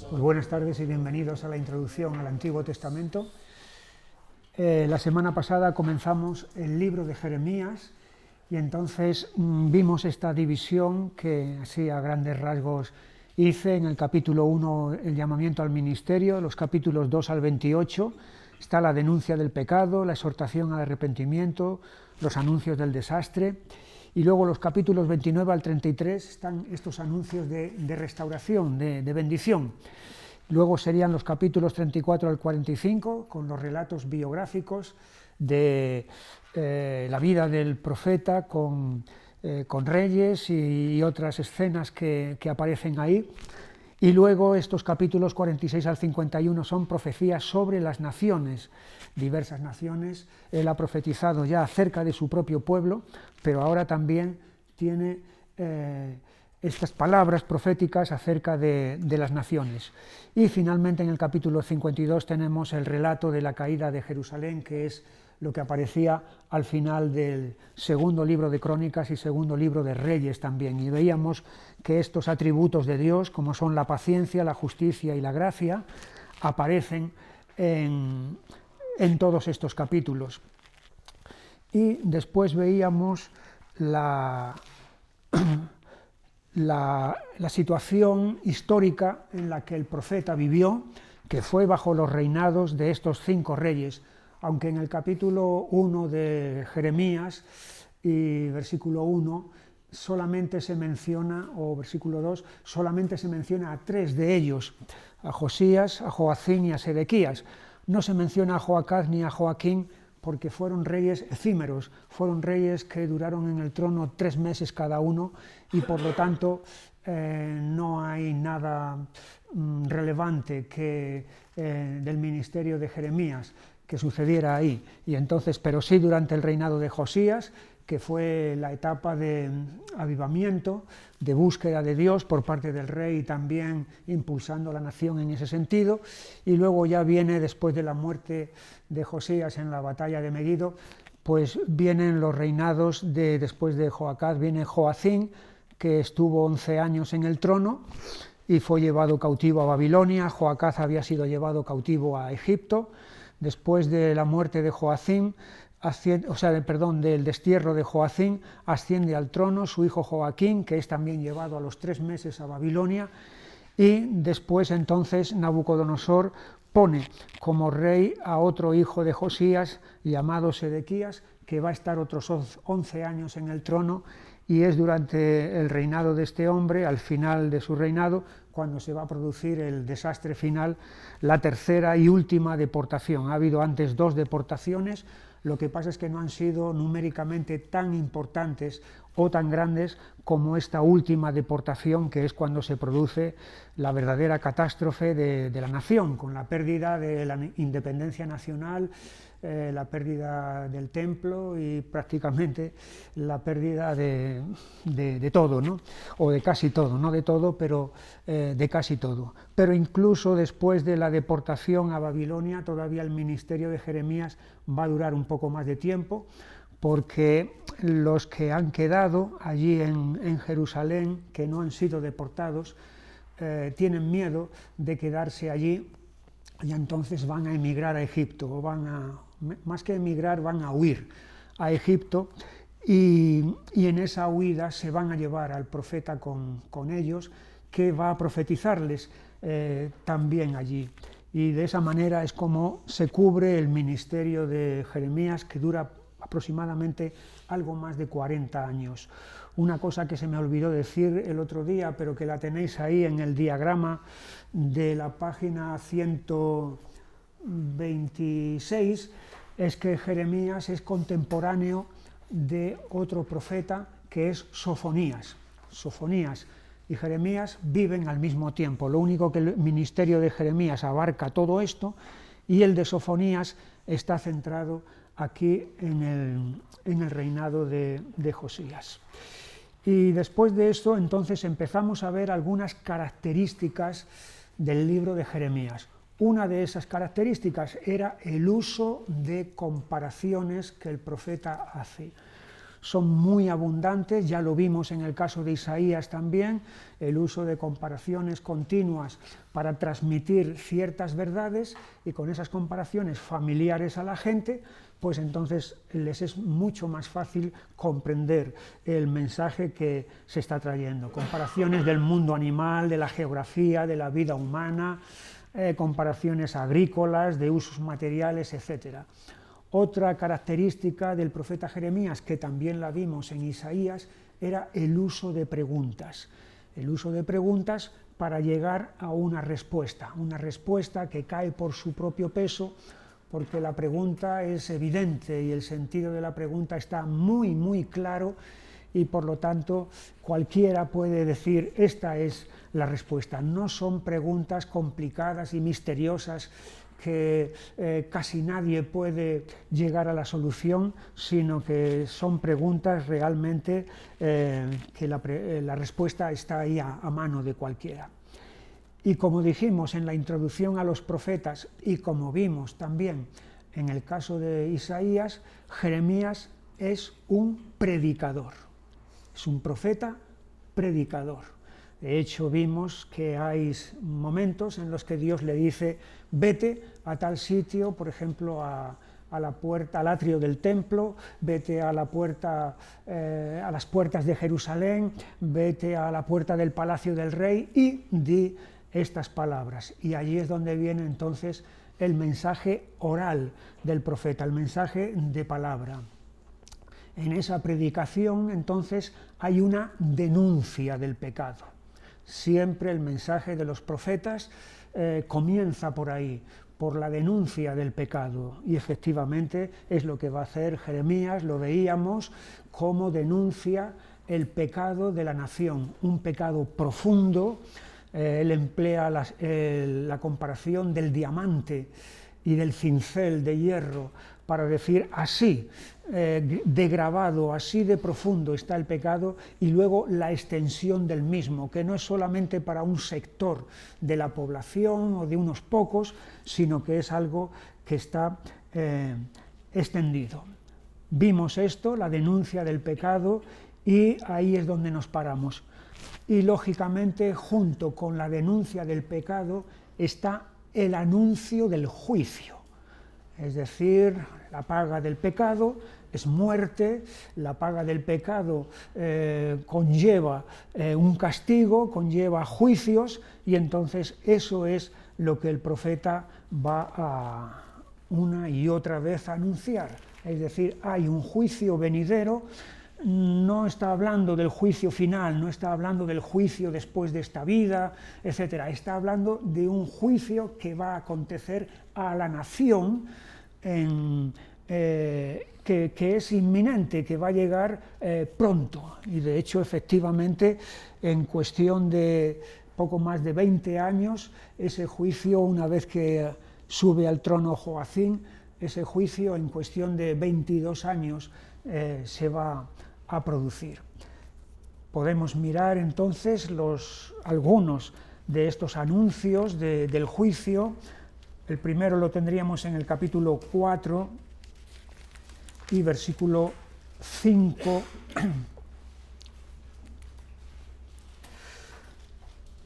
Pues buenas tardes y bienvenidos a la introducción al Antiguo Testamento. La semana pasada comenzamos el libro de Jeremías y entonces vimos esta división que así a grandes rasgos hice. En el capítulo 1 el llamamiento al ministerio, los capítulos 2 al 28 está la denuncia del pecado, la exhortación al arrepentimiento, los anuncios del desastre. Y luego los capítulos 29 al 33 están estos anuncios de restauración, de bendición. Luego serían los capítulos 34 al 45 con los relatos biográficos de la vida del profeta con reyes y otras escenas que aparecen ahí. Y luego estos capítulos 46 al 51 son profecías sobre las naciones, diversas naciones. Él ha profetizado ya acerca de su propio pueblo, pero ahora también tiene estas palabras proféticas acerca de las naciones. Y finalmente en el capítulo 52 tenemos el relato de la caída de Jerusalén, que es lo que aparecía al final del segundo libro de Crónicas y segundo libro de Reyes también. Y veíamos que estos atributos de Dios, como son la paciencia, la justicia y la gracia, aparecen en todos estos capítulos. Y después veíamos la situación histórica en la que el profeta vivió, que fue bajo los reinados de estos 5 reyes, aunque en el capítulo 1 de Jeremías y versículo 1 solamente se menciona, o versículo 2, solamente se menciona a 3 de ellos, a Josías, a Joacim y a Sedequías. No se menciona a Joacaz ni a Joaquín porque fueron reyes efímeros, fueron reyes que duraron en el trono 3 meses cada uno y por lo tanto no hay nada relevante del ministerio de Jeremías que sucediera ahí. Y entonces, pero sí durante el reinado de Josías, que fue la etapa de avivamiento, de búsqueda de Dios por parte del rey, también impulsando la nación en ese sentido. Y luego ya viene, después de la muerte de Josías en la batalla de Megiddo, pues vienen los reinados después de Joacaz, viene Joacim, que estuvo 11 años en el trono y fue llevado cautivo a Babilonia. Joacaz había sido llevado cautivo a Egipto. Después de la muerte de Joacim, del destierro de Joacim, asciende al trono su hijo Joaquín, que es también llevado a los 3 meses a Babilonia, y después entonces Nabucodonosor pone como rey a otro hijo de Josías llamado Sedequías, que va a estar otros 11 años en el trono, y es durante el reinado de este hombre, al final de su reinado, cuando se va a producir el desastre final, la tercera y última deportación. Ha habido antes 2 deportaciones, lo que pasa es que no han sido numéricamente tan importantes o tan grandes como esta última deportación, que es cuando se produce la verdadera catástrofe de la nación, con la pérdida de la independencia nacional, la pérdida del templo y prácticamente la pérdida de todo, ¿no? O de casi todo, no de todo, pero de casi todo. Pero incluso después de la deportación a Babilonia, todavía el ministerio de Jeremías va a durar un poco más de tiempo, porque los que han quedado allí en Jerusalén, que no han sido deportados, tienen miedo de quedarse allí y entonces van a emigrar a Egipto, o más que emigrar, van a huir a Egipto, y en esa huida se van a llevar al profeta con ellos, que va a profetizarles también allí. Y de esa manera es como se cubre el ministerio de Jeremías, que dura aproximadamente algo más de 40 años. Una cosa que se me olvidó decir el otro día, pero que la tenéis ahí en el diagrama de la página 126, es que Jeremías es contemporáneo de otro profeta que es Sofonías. Sofonías y Jeremías viven al mismo tiempo, lo único que el ministerio de Jeremías abarca todo esto y el de Sofonías está centrado aquí en el reinado de Josías. Y después de esto, entonces empezamos a ver algunas características del libro de Jeremías. Una de esas características era el uso de comparaciones que el profeta hace. son muy abundantes, ya lo vimos en el caso de Isaías también, el uso de comparaciones continuas para transmitir ciertas verdades, y con esas comparaciones familiares a la gente, pues entonces les es mucho más fácil comprender el mensaje que se está trayendo. Comparaciones del mundo animal, de la geografía, de la vida humana, comparaciones agrícolas, de usos materiales, etc. Otra característica del profeta Jeremías, que también la vimos en Isaías, era el uso de preguntas. El uso de preguntas para llegar a una respuesta que cae por su propio peso, porque la pregunta es evidente y el sentido de la pregunta está muy, muy claro, y por lo tanto cualquiera puede decir esta es la respuesta. No son preguntas complicadas y misteriosas que casi nadie puede llegar a la solución, sino que son preguntas realmente que la respuesta está ahí a mano de cualquiera. Y como dijimos en la introducción a los profetas, y como vimos también en el caso de Isaías, Jeremías es un predicador, es un profeta predicador. De hecho, vimos que hay momentos en los que Dios le dice, vete a tal sitio, por ejemplo, a la puerta, al atrio del templo, vete a la puerta, a las puertas de Jerusalén, vete a la puerta del palacio del rey y di estas palabras. Y allí es donde viene entonces el mensaje oral del profeta, el mensaje de palabra. En esa predicación entonces hay una denuncia del pecado. Siempre el mensaje de los profetas comienza por ahí, por la denuncia del pecado, y efectivamente es lo que va a hacer Jeremías. Lo veíamos, cómo denuncia el pecado de la nación, un pecado profundo. Él emplea la comparación del diamante y del cincel de hierro para decir así de grabado, así de profundo está el pecado, y luego la extensión del mismo, que no es solamente para un sector de la población o de unos pocos, sino que es algo que está extendido. Vimos esto, la denuncia del pecado, y ahí es donde nos paramos. Y lógicamente, junto con la denuncia del pecado, está el anuncio del juicio. Es decir, la paga del pecado es muerte, la paga del pecado conlleva un castigo, conlleva juicios, y entonces eso es lo que el profeta va a una y otra vez a anunciar. Es decir, hay un juicio venidero. No está hablando del juicio final, no está hablando del juicio después de esta vida, etc. Está hablando de un juicio que va a acontecer a la nación, que es inminente, que va a llegar pronto. Y de hecho, efectivamente, en cuestión de poco más de 20 años, ese juicio, una vez que sube al trono Joacim, ese juicio en cuestión de 22 años se va a producir. Podemos mirar entonces algunos de estos anuncios del juicio. El primero lo tendríamos en el capítulo 4 y versículo 5.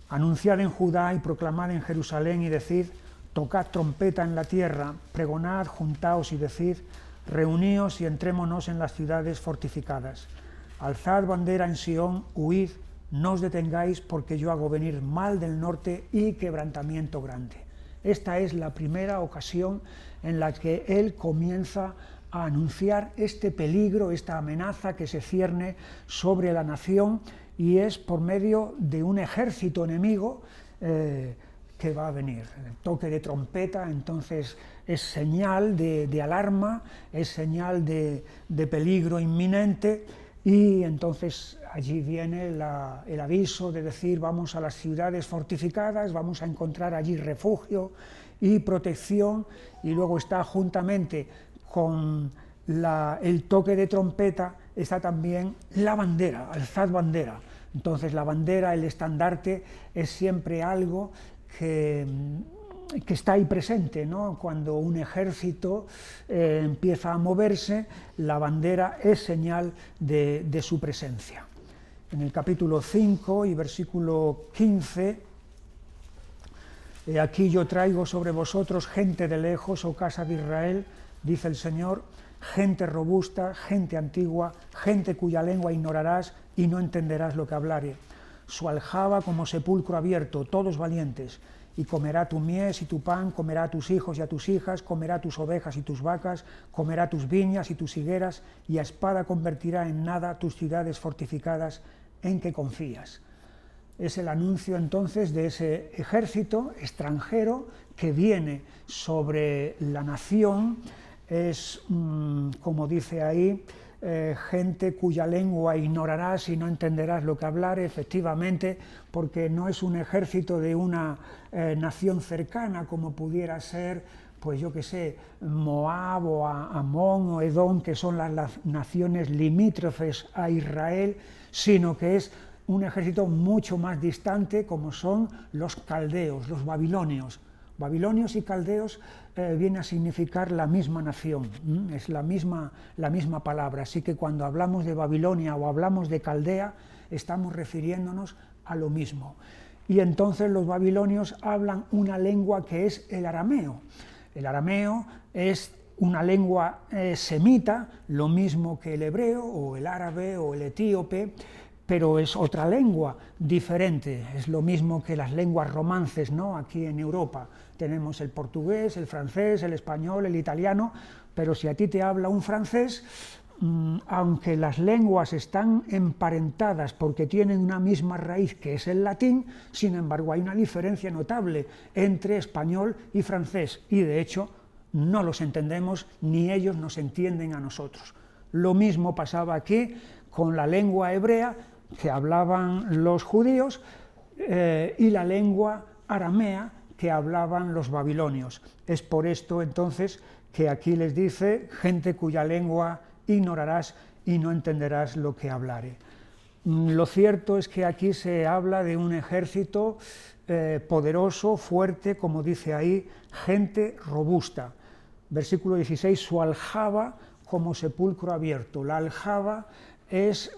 Anunciad en Judá y proclamad en Jerusalén y decid, tocad trompeta en la tierra, pregonad, juntaos y decid, reuníos y entrémonos en las ciudades fortificadas. Alzad bandera en Sión, huid, no os detengáis, porque yo hago venir mal del norte y quebrantamiento grande. Esta es la primera ocasión en la que él comienza a anunciar este peligro, esta amenaza que se cierne sobre la nación, y es por medio de un ejército enemigo que va a venir. El toque de trompeta entonces es señal de alarma, es señal de peligro inminente, y entonces allí viene el aviso de decir vamos a las ciudades fortificadas, vamos a encontrar allí refugio y protección. Y luego está juntamente con el toque de trompeta, está también la bandera, alzad bandera. Entonces la bandera, el estandarte, es siempre algo que que está ahí presente, ¿no? Cuando un ejército empieza a moverse, la bandera es señal de su presencia. En el capítulo 5 y versículo 15, aquí yo traigo sobre vosotros gente de lejos, oh casa de Israel, dice el Señor, gente robusta, gente antigua, gente cuya lengua ignorarás y no entenderás lo que hablare. Su aljaba como sepulcro abierto, todos valientes, y comerá tu mies y tu pan, comerá a tus hijos y a tus hijas, comerá tus ovejas y tus vacas, comerá tus viñas y tus higueras, y a espada convertirá en nada tus ciudades fortificadas en que confías. Es el anuncio entonces de ese ejército extranjero que viene sobre la nación, es, como dice ahí, gente cuya lengua ignorarás y no entenderás lo que hablare, efectivamente, porque no es un ejército de una nación cercana como pudiera ser, pues yo que sé, Moab o Amón o Edom, que son las naciones limítrofes a Israel, sino que es un ejército mucho más distante, como son los caldeos, los babilonios. Babilonios y caldeos viene a significar la misma nación, es la misma palabra, así que cuando hablamos de Babilonia o hablamos de Caldea, estamos refiriéndonos a lo mismo. Y entonces los babilonios hablan una lengua que es el arameo. El arameo es una lengua semita, lo mismo que el hebreo o el árabe o el etíope, pero es otra lengua diferente, es lo mismo que las lenguas romances, ¿no? Aquí en Europa tenemos el portugués, el francés, el español, el italiano, pero si a ti te habla un francés, aunque las lenguas están emparentadas porque tienen una misma raíz que es el latín, sin embargo hay una diferencia notable entre español y francés, y de hecho no los entendemos ni ellos nos entienden a nosotros. Lo mismo pasaba aquí con la lengua hebrea que hablaban los judíos y la lengua aramea que hablaban los babilonios. Es por esto entonces que aquí les dice, gente cuya lengua ignorarás y no entenderás lo que hablare. Lo cierto es que aquí se habla de un ejército poderoso, fuerte, como dice ahí, gente robusta. Versículo 16, su aljaba como sepulcro abierto. La aljaba es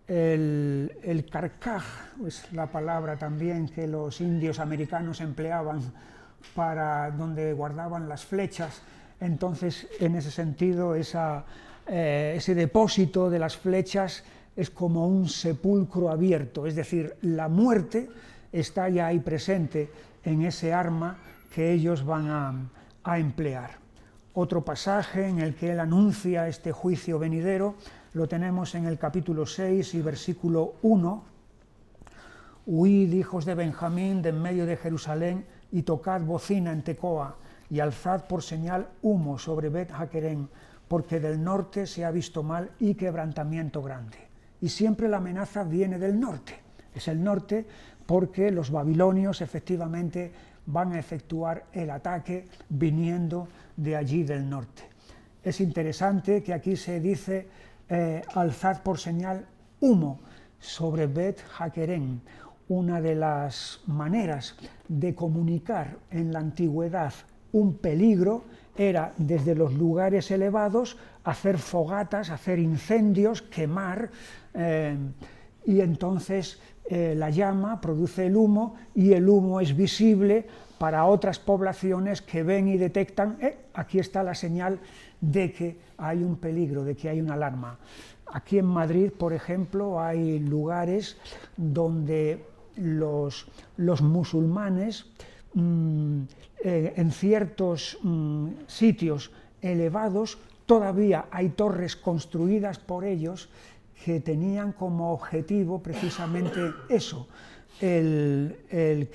el carcaj, es la palabra también que los indios americanos empleaban para donde guardaban las flechas. Entonces, en ese sentido, ese depósito de las flechas es como un sepulcro abierto, es decir, la muerte está ya ahí presente en ese arma que ellos van a emplear. Otro pasaje en el que él anuncia este juicio venidero lo tenemos en el capítulo 6 y versículo 1. Huid, hijos de Benjamín, de en medio de Jerusalén, y tocad bocina en Tecoa, y alzad por señal humo sobre Bet Jaquerén, porque del norte se ha visto mal y quebrantamiento grande. Y siempre la amenaza viene del norte. Es el norte porque los babilonios efectivamente van a efectuar el ataque viniendo de allí del norte. Es interesante que aquí se dice alzad por señal humo sobre Bet Jaquerén. Una de las maneras de comunicar en la antigüedad un peligro era desde los lugares elevados hacer fogatas, hacer incendios, quemar, y entonces la llama produce el humo y el humo es visible para otras poblaciones que ven y detectan, aquí está la señal de que hay un peligro, de que hay una alarma. Aquí en Madrid, por ejemplo, hay lugares donde los musulmanes en ciertos sitios elevados todavía hay torres construidas por ellos que tenían como objetivo precisamente eso, el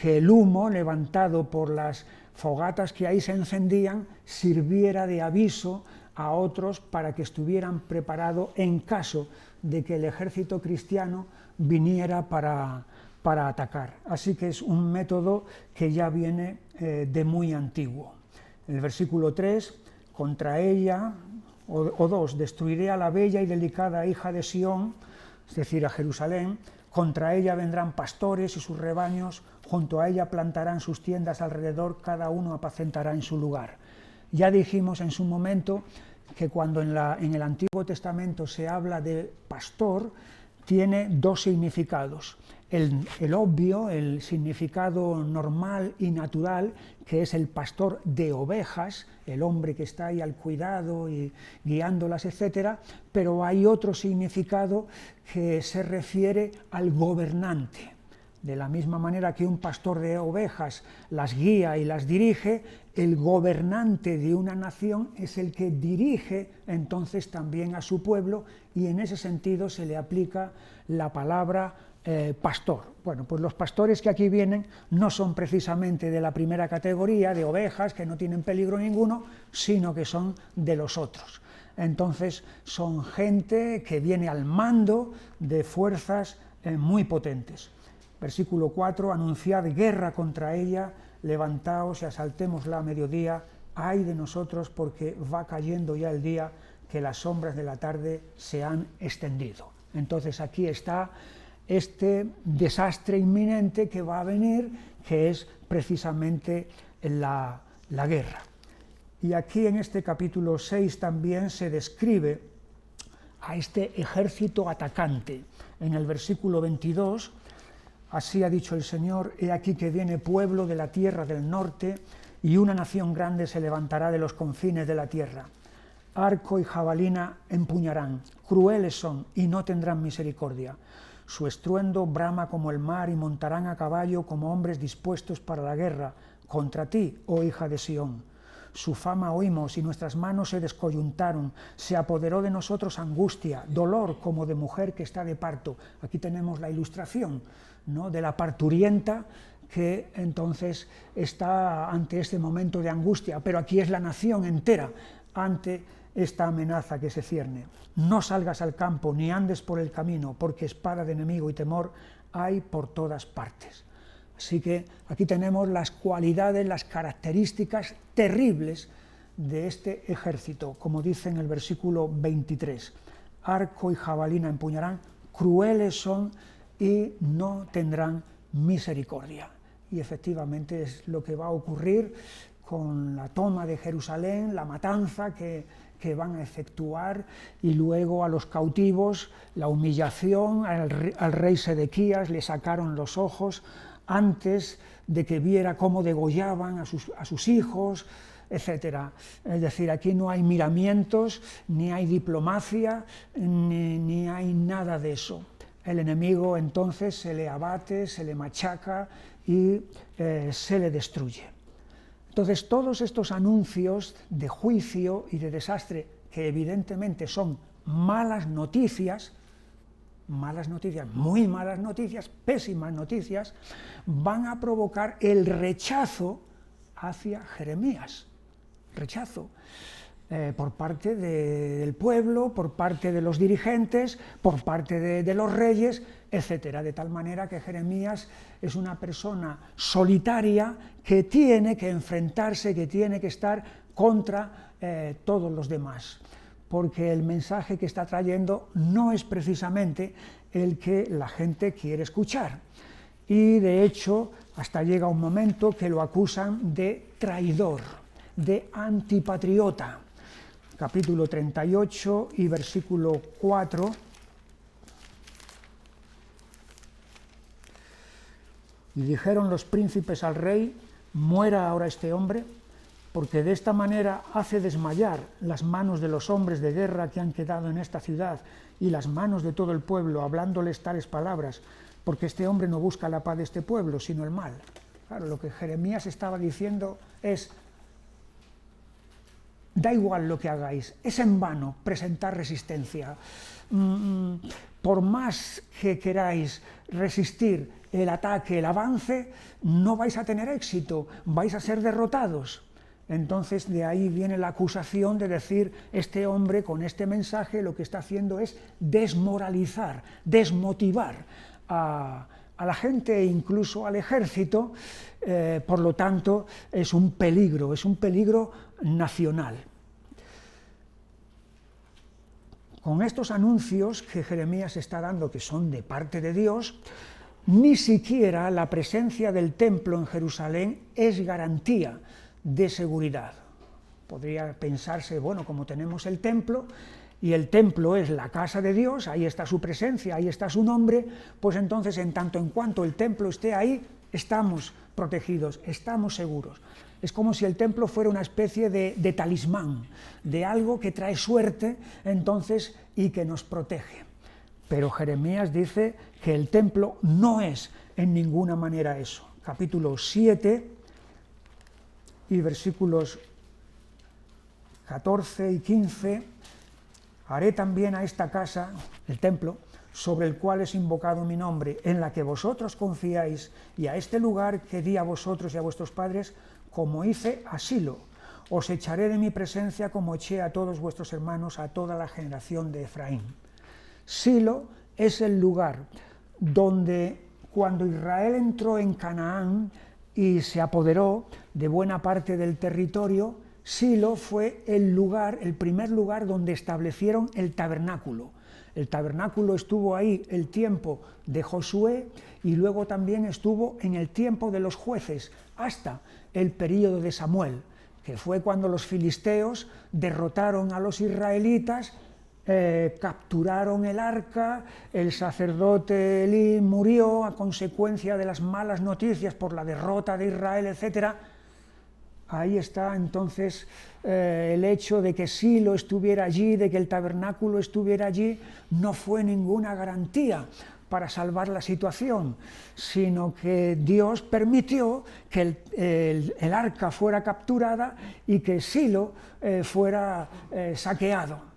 que el humo levantado por las fogatas que ahí se encendían sirviera de aviso a otros para que estuvieran preparados en caso de que el ejército cristiano viniera para atacar. Así que es un método que ya viene de muy antiguo. En el versículo 3, contra ella, o 2, destruiré a la bella y delicada hija de Sión, es decir, a Jerusalén, contra ella vendrán pastores y sus rebaños, junto a ella plantarán sus tiendas alrededor, cada uno apacentará en su lugar. Ya dijimos en su momento que cuando en el Antiguo Testamento se habla de pastor, tiene dos significados. El obvio, el significado normal y natural, que es el pastor de ovejas, el hombre que está ahí al cuidado y guiándolas, etc., pero hay otro significado que se refiere al gobernante. De la misma manera que un pastor de ovejas las guía y las dirige, el gobernante de una nación es el que dirige entonces también a su pueblo, y en ese sentido se le aplica la palabra pastor. Bueno, pues los pastores que aquí vienen no son precisamente de la primera categoría, de ovejas, que no tienen peligro ninguno, sino que son de los otros. Entonces son gente que viene al mando de fuerzas muy potentes. Versículo 4, anunciad guerra contra ella, levantaos y asaltémosla a mediodía, ay de nosotros porque va cayendo ya el día, que las sombras de la tarde se han extendido. Entonces aquí está este desastre inminente que va a venir, que es precisamente la guerra. Y aquí en este capítulo 6 también se describe a este ejército atacante. En el versículo 22, así ha dicho el Señor, he aquí que viene pueblo de la tierra del norte, y una nación grande se levantará de los confines de la tierra. Arco y jabalina empuñarán, crueles son y no tendrán misericordia. Su estruendo brama como el mar y montarán a caballo como hombres dispuestos para la guerra contra ti, oh hija de Sión. Su fama oímos y nuestras manos se descoyuntaron, se apoderó de nosotros angustia, dolor como de mujer que está de parto. Aquí tenemos la ilustración, ¿no?, de la parturienta que entonces está ante este momento de angustia, pero aquí es la nación entera ante esta amenaza que se cierne. No salgas al campo ni andes por el camino, porque espada de enemigo y temor hay por todas partes. Así que aquí tenemos las cualidades, las características terribles de este ejército, como dice en el versículo 23. Arco y jabalina empuñarán, crueles son y no tendrán misericordia. Y efectivamente es lo que va a ocurrir con la toma de Jerusalén, la matanza que van a efectuar, y luego a los cautivos, la humillación. Al rey Sedequías le sacaron los ojos antes de que viera cómo degollaban a sus hijos, etc. Es decir, aquí no hay miramientos, ni hay diplomacia, ni hay nada de eso. El enemigo entonces se le abate, se le machaca y se le destruye. Entonces, todos estos anuncios de juicio y de desastre, que evidentemente son malas noticias, muy malas noticias, pésimas noticias, van a provocar el rechazo hacia Jeremías. Rechazo por parte del pueblo, por parte de los dirigentes, por parte de los reyes, etcétera, de tal manera que Jeremías es una persona solitaria que tiene que enfrentarse, que tiene que estar contra todos los demás, porque el mensaje que está trayendo no es precisamente el que la gente quiere escuchar. Y de hecho, hasta llega un momento que lo acusan de traidor, de antipatriota. Capítulo 38 y versículo 4. Y dijeron los príncipes al rey, muera ahora este hombre, porque de esta manera hace desmayar las manos de los hombres de guerra que han quedado en esta ciudad y las manos de todo el pueblo, hablándoles tales palabras, porque este hombre no busca la paz de este pueblo, sino el mal. Claro, lo que Jeremías estaba diciendo es: da igual lo que hagáis, es en vano presentar resistencia. Por más que queráis resistir el ataque, el avance, no vais a tener éxito, vais a ser derrotados. Entonces de ahí viene la acusación de decir, este hombre con este mensaje lo que está haciendo es desmoralizar, desmotivar a la gente e incluso al ejército, por lo tanto es un peligro nacional. con estos anuncios que Jeremías está dando, que son de parte de Dios, ni siquiera la presencia del templo en Jerusalén es garantía de seguridad. Podría pensarse, bueno, como tenemos el templo, y el templo es la casa de Dios, ahí está su presencia, ahí está su nombre, pues entonces en tanto en cuanto el templo esté ahí, estamos protegidos, estamos seguros. Es como si el templo fuera una especie de talismán, de algo que trae suerte, entonces, y que nos protege. Pero Jeremías dice que el templo no es en ninguna manera eso. Capítulo 7 y versículos 14 y 15, haré también a esta casa, el templo, sobre el cual es invocado mi nombre, en la que vosotros confiáis, y a este lugar que di a vosotros y a vuestros padres, como hice a Silo. Os echaré de mi presencia como eché a todos vuestros hermanos, a toda la generación de Efraín. Silo es el lugar donde cuando Israel entró en Canaán y se apoderó de buena parte del territorio, Silo fue el lugar, el primer lugar donde establecieron el tabernáculo. El tabernáculo estuvo ahí el tiempo de Josué y luego también estuvo en el tiempo de los jueces, hasta el período de Samuel, que fue cuando los filisteos derrotaron a los israelitas, capturaron el arca, el sacerdote Elí murió a consecuencia de las malas noticias por la derrota de Israel, etc. Ahí está entonces el hecho de que Silo estuviera allí, de que el tabernáculo estuviera allí, no fue ninguna garantía para salvar la situación, sino que Dios permitió que el arca fuera capturada y que Silo fuera saqueado.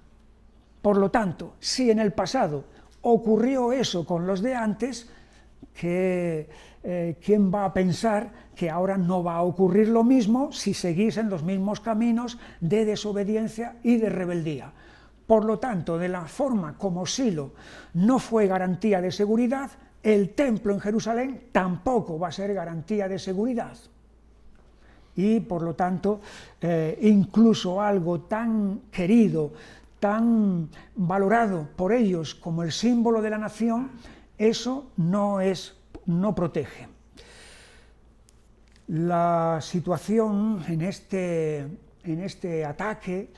Por lo tanto, si en el pasado ocurrió eso con los de antes, ¿quién va a pensar que ahora no va a ocurrir lo mismo si seguís en los mismos caminos de desobediencia y de rebeldía? Por lo tanto, de la forma como Silo no fue garantía de seguridad, el templo en Jerusalén tampoco va a ser garantía de seguridad. Y por lo tanto, incluso algo tan querido, tan valorado por ellos como el símbolo de la nación, eso no protege. La situación en este ataque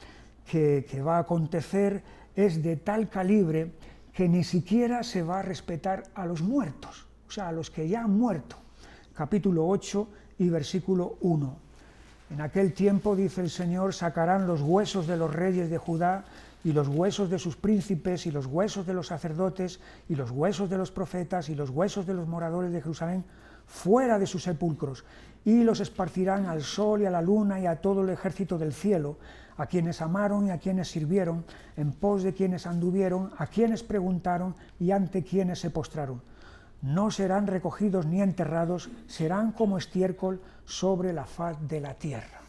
que va a acontecer es de tal calibre que ni siquiera se va a respetar a los muertos, o sea, a los que ya han muerto. Capítulo 8 y versículo 1. En aquel tiempo, dice el Señor, sacarán los huesos de los reyes de Judá y los huesos de sus príncipes y los huesos de los sacerdotes y los huesos de los profetas y los huesos de los moradores de Jerusalén fuera de sus sepulcros, y los esparcirán al sol y a la luna y a todo el ejército del cielo, a quienes amaron y a quienes sirvieron, en pos de quienes anduvieron, a quienes preguntaron y ante quienes se postraron. No serán recogidos ni enterrados, serán como estiércol sobre la faz de la tierra.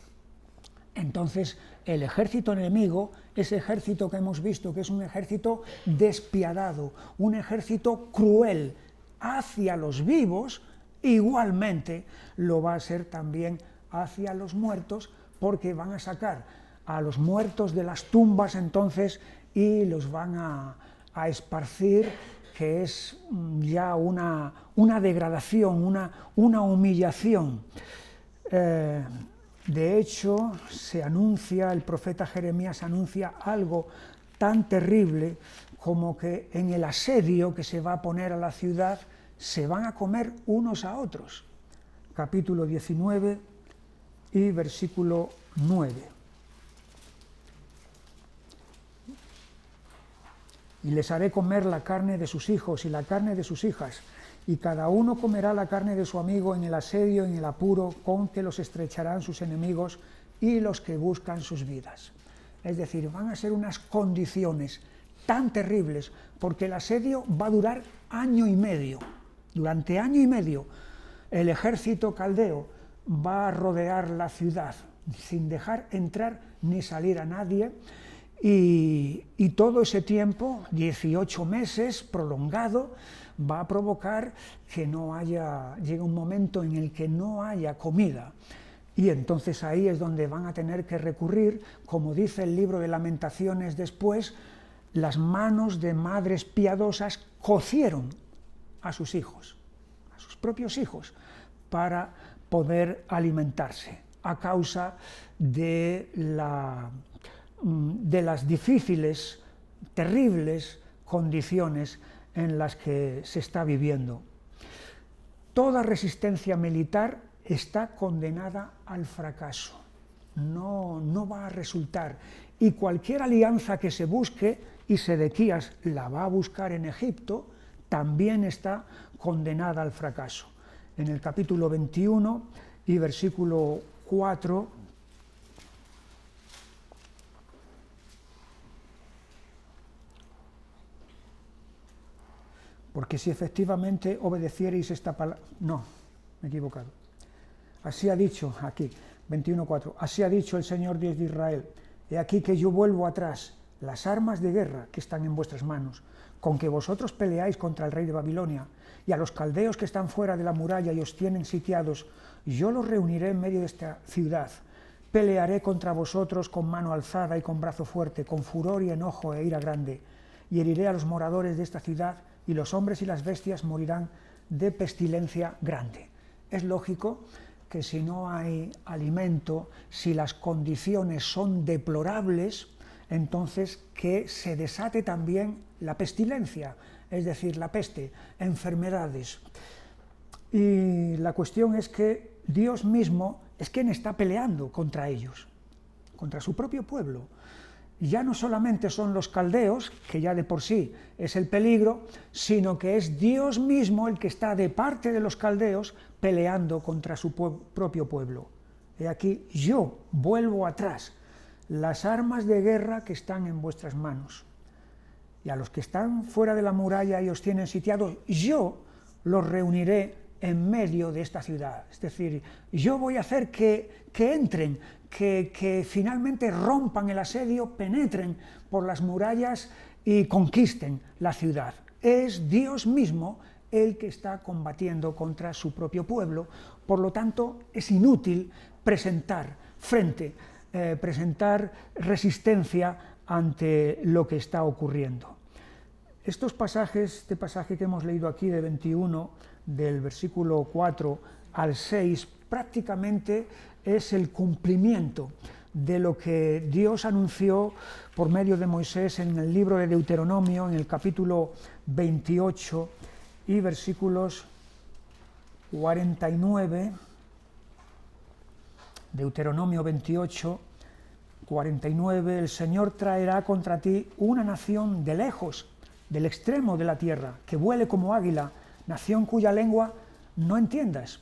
Entonces, el ejército enemigo, ese ejército que hemos visto, que es un ejército despiadado, un ejército cruel hacia los vivos, igualmente lo va a ser también hacia los muertos, porque van a sacar a los muertos de las tumbas entonces y los van a esparcir, que es ya una degradación, una humillación. De hecho, se anuncia, el profeta Jeremías anuncia algo tan terrible como que en el asedio que se va a poner a la ciudad se van a comer unos a otros. Capítulo 19 y versículo 9. Y les haré comer la carne de sus hijos y la carne de sus hijas, y cada uno comerá la carne de su amigo en el asedio, en el apuro, con que los estrecharán sus enemigos y los que buscan sus vidas. Es decir, van a ser unas condiciones tan terribles, porque el asedio va a durar año y medio. Durante año y medio, el ejército caldeo va a rodear la ciudad, sin dejar entrar ni salir a nadie, y todo ese tiempo, 18 meses, prolongado, va a provocar que llegue un momento en el que no haya comida. Y entonces ahí es donde van a tener que recurrir, como dice el libro de Lamentaciones después, las manos de madres piadosas cocieron a sus hijos, a sus propios hijos, para poder alimentarse, a causa de las difíciles, terribles condiciones en las que se está viviendo. Toda resistencia militar está condenada al fracaso, no va a resultar, y cualquier alianza que se busque, y Sedequías la va a buscar en Egipto, también está condenada al fracaso. En el capítulo 21 y versículo 4, porque si efectivamente obedeciereis esta palabra... No, me he equivocado. Así ha dicho, aquí, 21.4, así ha dicho el Señor Dios de Israel, he aquí que yo vuelvo atrás las armas de guerra que están en vuestras manos, con que vosotros peleáis contra el rey de Babilonia, y a los caldeos que están fuera de la muralla y os tienen sitiados, yo los reuniré en medio de esta ciudad, pelearé contra vosotros con mano alzada y con brazo fuerte, con furor y enojo e ira grande, y heriré a los moradores de esta ciudad, y los hombres y las bestias morirán de pestilencia grande. Es lógico que si no hay alimento, si las condiciones son deplorables, entonces que se desate también la pestilencia, es decir, la peste, enfermedades. Y la cuestión es que Dios mismo es quien está peleando contra ellos, contra su propio pueblo. Ya no solamente son los caldeos, que ya de por sí es el peligro, sino que es Dios mismo el que está de parte de los caldeos peleando contra su propio pueblo. He aquí, yo vuelvo atrás las armas de guerra que están en vuestras manos, y a los que están fuera de la muralla y os tienen sitiados, yo los reuniré en medio de esta ciudad. Es decir, yo voy a hacer que entren, que finalmente rompan el asedio, penetren por las murallas y conquisten la ciudad. Es Dios mismo el que está combatiendo contra su propio pueblo, por lo tanto es inútil presentar resistencia ante lo que está ocurriendo. Estos pasajes, este pasaje que hemos leído aquí de 21, del versículo 4 al 6, prácticamente es el cumplimiento de lo que Dios anunció por medio de Moisés en el libro de Deuteronomio, en el capítulo 28 y versículos 49, Deuteronomio 28, 49, el Señor traerá contra ti una nación de lejos, del extremo de la tierra, que vuele como águila, nación cuya lengua no entiendas,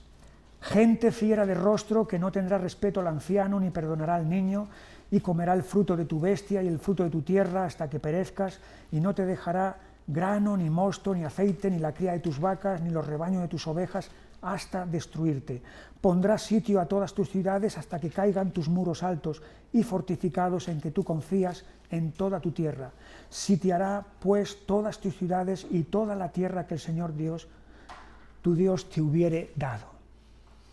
gente fiera de rostro que no tendrá respeto al anciano ni perdonará al niño, y comerá el fruto de tu bestia y el fruto de tu tierra hasta que perezcas, y no te dejará grano, ni mosto, ni aceite, ni la cría de tus vacas, ni los rebaños de tus ovejas, hasta destruirte. Pondrás sitio a todas tus ciudades hasta que caigan tus muros altos y fortificados en que tú confías en toda tu tierra. Sitiará pues todas tus ciudades y toda la tierra que el Señor Dios, tu Dios, te hubiere dado.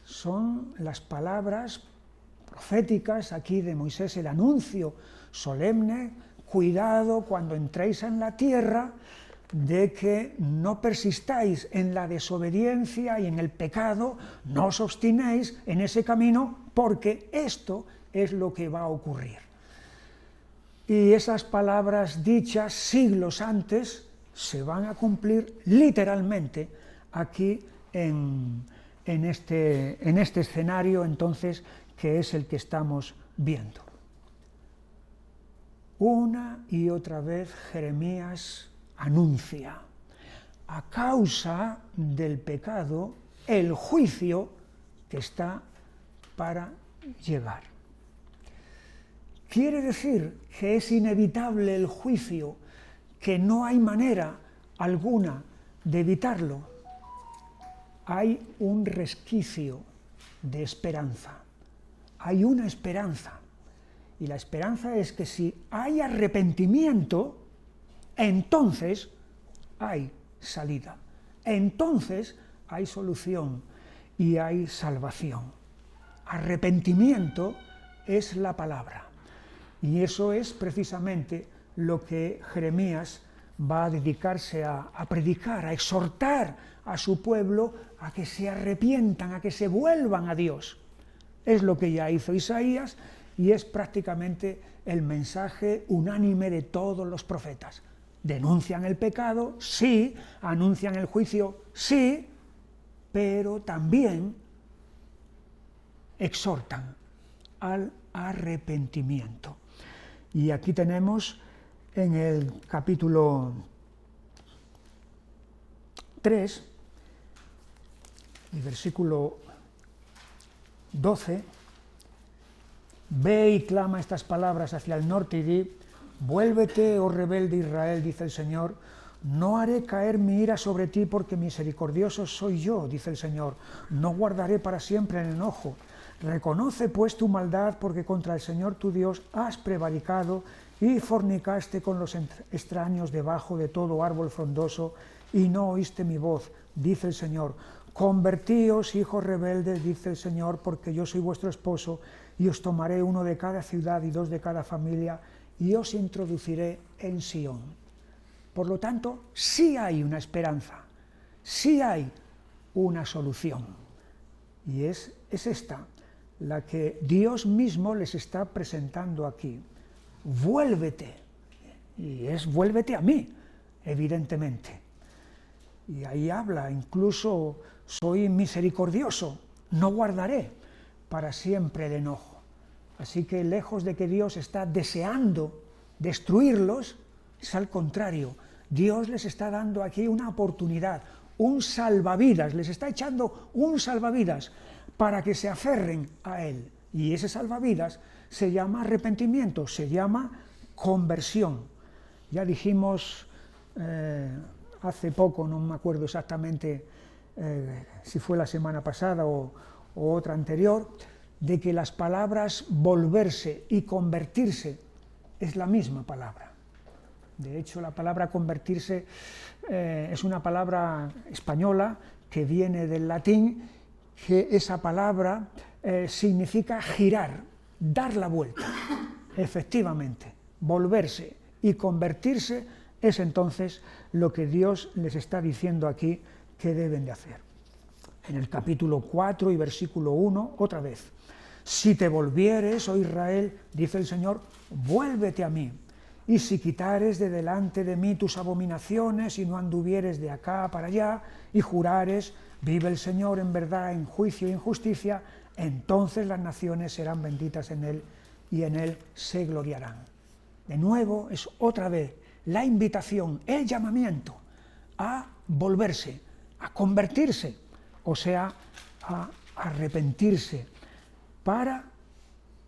Son las palabras proféticas aquí de Moisés, el anuncio solemne: cuidado cuando entréis en la tierra, de que no persistáis en la desobediencia y en el pecado, no os obstinéis en ese camino, porque esto es lo que va a ocurrir. Y esas palabras dichas siglos antes se van a cumplir literalmente aquí en este escenario, entonces, que es el que estamos viendo. Una y otra vez Jeremías anuncia: a causa del pecado, el juicio que está para llegar. Quiere decir que es inevitable el juicio, que no hay manera alguna de evitarlo. Hay un resquicio de esperanza, hay una esperanza, y la esperanza es que si hay arrepentimiento, entonces hay salida, entonces hay solución y hay salvación. Arrepentimiento es la palabra, y eso es precisamente lo que Jeremías va a dedicarse a predicar, a exhortar a su pueblo a que se arrepientan, a que se vuelvan a Dios. Es lo que ya hizo Isaías y es prácticamente el mensaje unánime de todos los profetas. Denuncian el pecado, sí, anuncian el juicio, sí, pero también exhortan al arrepentimiento. Y aquí tenemos en el capítulo 3, el versículo 12, ve y clama estas palabras hacia el norte y di: vuélvete, oh rebelde Israel, dice el Señor, no haré caer mi ira sobre ti porque misericordioso soy yo, dice el Señor, no guardaré para siempre el enojo. Reconoce pues tu maldad, porque contra el Señor tu Dios has prevaricado y fornicaste con los extraños debajo de todo árbol frondoso y no oíste mi voz, dice el Señor. Convertíos, hijos rebeldes, dice el Señor, porque yo soy vuestro esposo y os tomaré uno de cada ciudad y dos de cada familia y os introduciré en Sión. Por lo tanto, sí hay una esperanza, sí hay una solución. Y es esta, la que Dios mismo les está presentando aquí. Vuélvete, y es vuélvete a mí, evidentemente. Y ahí habla, incluso soy misericordioso, no guardaré para siempre el enojo. Así que lejos de que Dios está deseando destruirlos, es al contrario, Dios les está dando aquí una oportunidad, un salvavidas, les está echando un salvavidas para que se aferren a Él. Y ese salvavidas se llama arrepentimiento, se llama conversión. Ya dijimos hace poco, no me acuerdo exactamente si fue la semana pasada o otra anterior, de que las palabras volverse y convertirse es la misma palabra. De hecho, la palabra convertirse es una palabra española que viene del latín, que esa palabra significa girar, dar la vuelta. Efectivamente, volverse y convertirse es entonces lo que Dios les está diciendo aquí que deben de hacer. En el capítulo 4 y versículo 1, otra vez: si te volvieres, oh Israel, dice el Señor, vuélvete a mí, y si quitares de delante de mí tus abominaciones y no anduvieres de acá para allá, y jurares, vive el Señor en verdad, en juicio e injusticia, entonces las naciones serán benditas en Él, y en Él se gloriarán. De nuevo, es otra vez la invitación, el llamamiento a volverse, a convertirse, o sea, a arrepentirse, para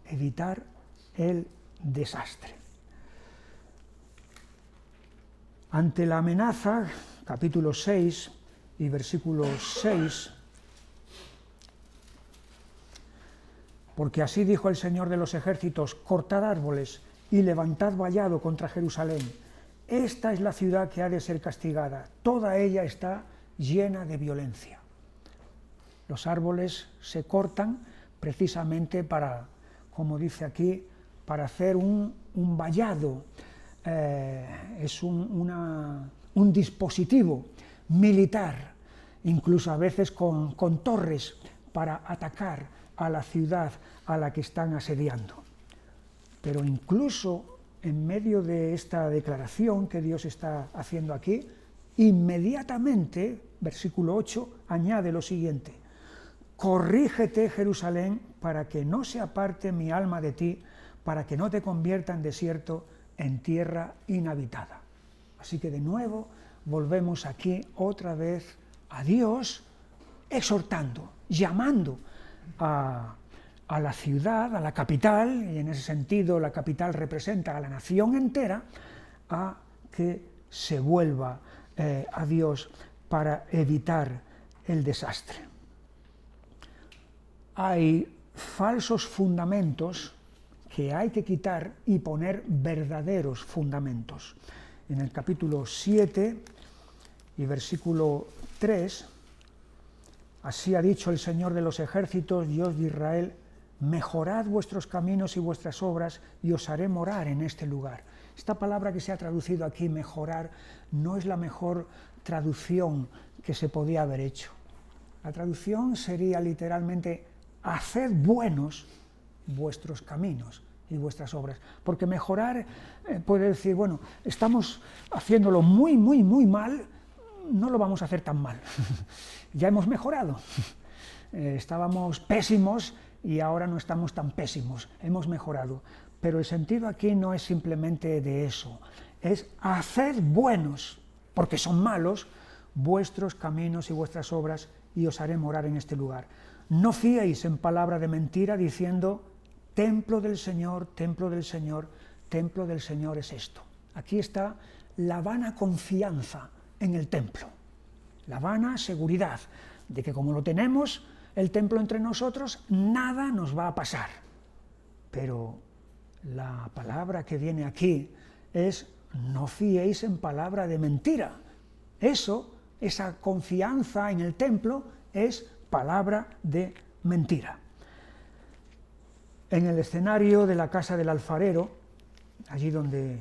evitar el desastre. Ante la amenaza, capítulo 6 y versículo 6, porque así dijo el Señor de los ejércitos: cortad árboles y levantad vallado contra Jerusalén. Esta es la ciudad que ha de ser castigada, toda ella está llena de violencia. Los árboles se cortan precisamente para, como dice aquí, para hacer un vallado, es un dispositivo militar, incluso a veces con torres para atacar a la ciudad a la que están asediando. Pero incluso en medio de esta declaración que Dios está haciendo aquí, inmediatamente, versículo 8, añade lo siguiente: corrígete, Jerusalén, para que no se aparte mi alma de ti, para que no te convierta en desierto, en tierra inhabitada. Así que de nuevo volvemos aquí otra vez a Dios, exhortando, llamando a la ciudad, a la capital, y en ese sentido la capital representa a la nación entera, a que se vuelva a Dios para evitar el desastre. Hay falsos fundamentos que hay que quitar y poner verdaderos fundamentos. En el capítulo 7 y versículo 3, así ha dicho el Señor de los ejércitos, Dios de Israel: mejorad vuestros caminos y vuestras obras y os haré morar en este lugar. Esta palabra que se ha traducido aquí, mejorar, no es la mejor traducción que se podía haber hecho. La traducción sería literalmente, haced buenos vuestros caminos y vuestras obras. Porque mejorar puede decir, bueno, estamos haciéndolo muy, muy, muy mal, no lo vamos a hacer tan mal. Ya hemos mejorado. Estábamos pésimos y ahora no estamos tan pésimos, hemos mejorado. Pero el sentido aquí no es simplemente de eso, es haced buenos, porque son malos, vuestros caminos y vuestras obras, y os haré morar en este lugar. No fiéis en palabra de mentira diciendo, templo del Señor, templo del Señor, templo del Señor es esto. Aquí está la vana confianza en el templo, la vana seguridad de que como lo tenemos, el templo entre nosotros, nada nos va a pasar. Pero la palabra que viene aquí es, no fiéis en palabra de mentira. Esa confianza en el templo es palabra de mentira. En el escenario de la casa del alfarero, allí donde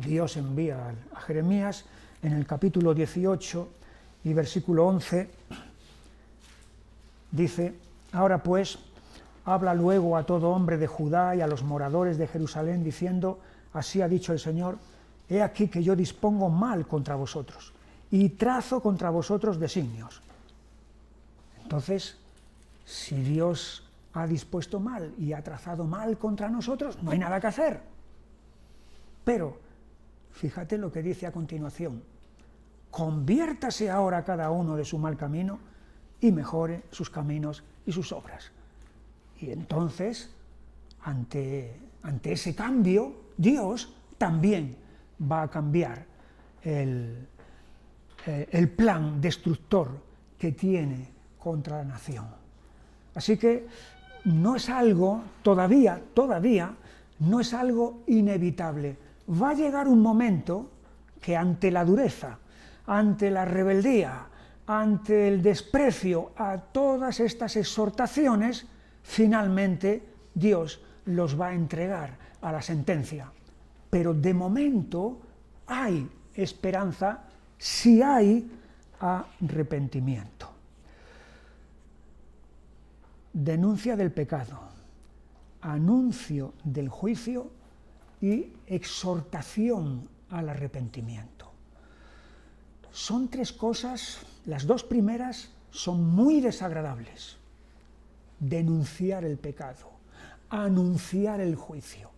Dios envía a Jeremías, en el capítulo 18 y versículo 11, dice, ahora pues, habla luego a todo hombre de Judá y a los moradores de Jerusalén, diciendo, así ha dicho el Señor, he aquí que yo dispongo mal contra vosotros, y trazo contra vosotros designios. Entonces, si Dios ha dispuesto mal y ha trazado mal contra nosotros, no hay nada que hacer. Pero, fíjate lo que dice a continuación, conviértase ahora cada uno de su mal camino y mejore sus caminos y sus obras. Y entonces, ante ese cambio, Dios también va a cambiar el plan destructor que tiene contra la nación. Así que no es algo, todavía, no es algo inevitable. Va a llegar un momento que ante la dureza, ante la rebeldía, ante el desprecio a todas estas exhortaciones, finalmente Dios los va a entregar a la sentencia. Pero de momento hay esperanza si hay arrepentimiento. Denuncia del pecado, anuncio del juicio y exhortación al arrepentimiento. Son tres cosas, las dos primeras son muy desagradables. Denunciar el pecado, anunciar el juicio.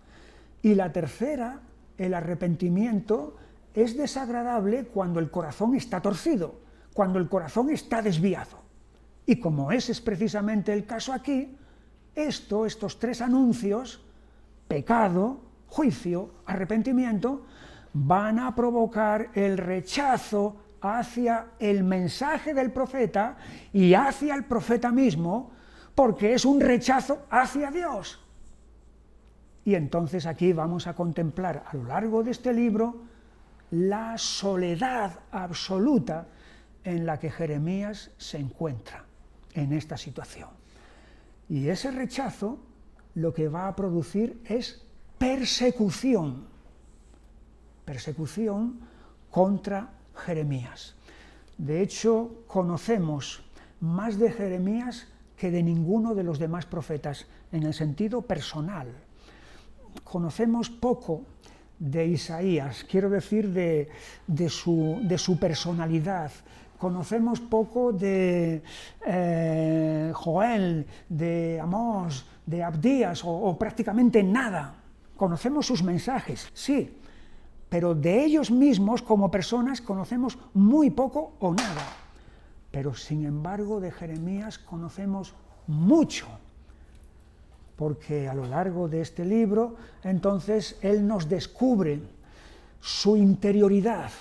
Y la tercera, el arrepentimiento, es desagradable cuando el corazón está torcido, cuando el corazón está desviado. Y como ese es precisamente el caso aquí, estos tres anuncios, pecado, juicio, arrepentimiento, van a provocar el rechazo hacia el mensaje del profeta y hacia el profeta mismo, porque es un rechazo hacia Dios. Y entonces aquí vamos a contemplar a lo largo de este libro la soledad absoluta en la que Jeremías se encuentra en esta situación. Y ese rechazo lo que va a producir es persecución contra Jeremías. De hecho, conocemos más de Jeremías que de ninguno de los demás profetas, en el sentido personal. Conocemos poco de Isaías, quiero decir de su personalidad. Conocemos poco de Joel, de Amós, de Abdías, o prácticamente nada. Conocemos sus mensajes, sí, pero de ellos mismos como personas conocemos muy poco o nada. Pero sin embargo de Jeremías conocemos mucho, porque a lo largo de este libro entonces él nos descubre su interioridad,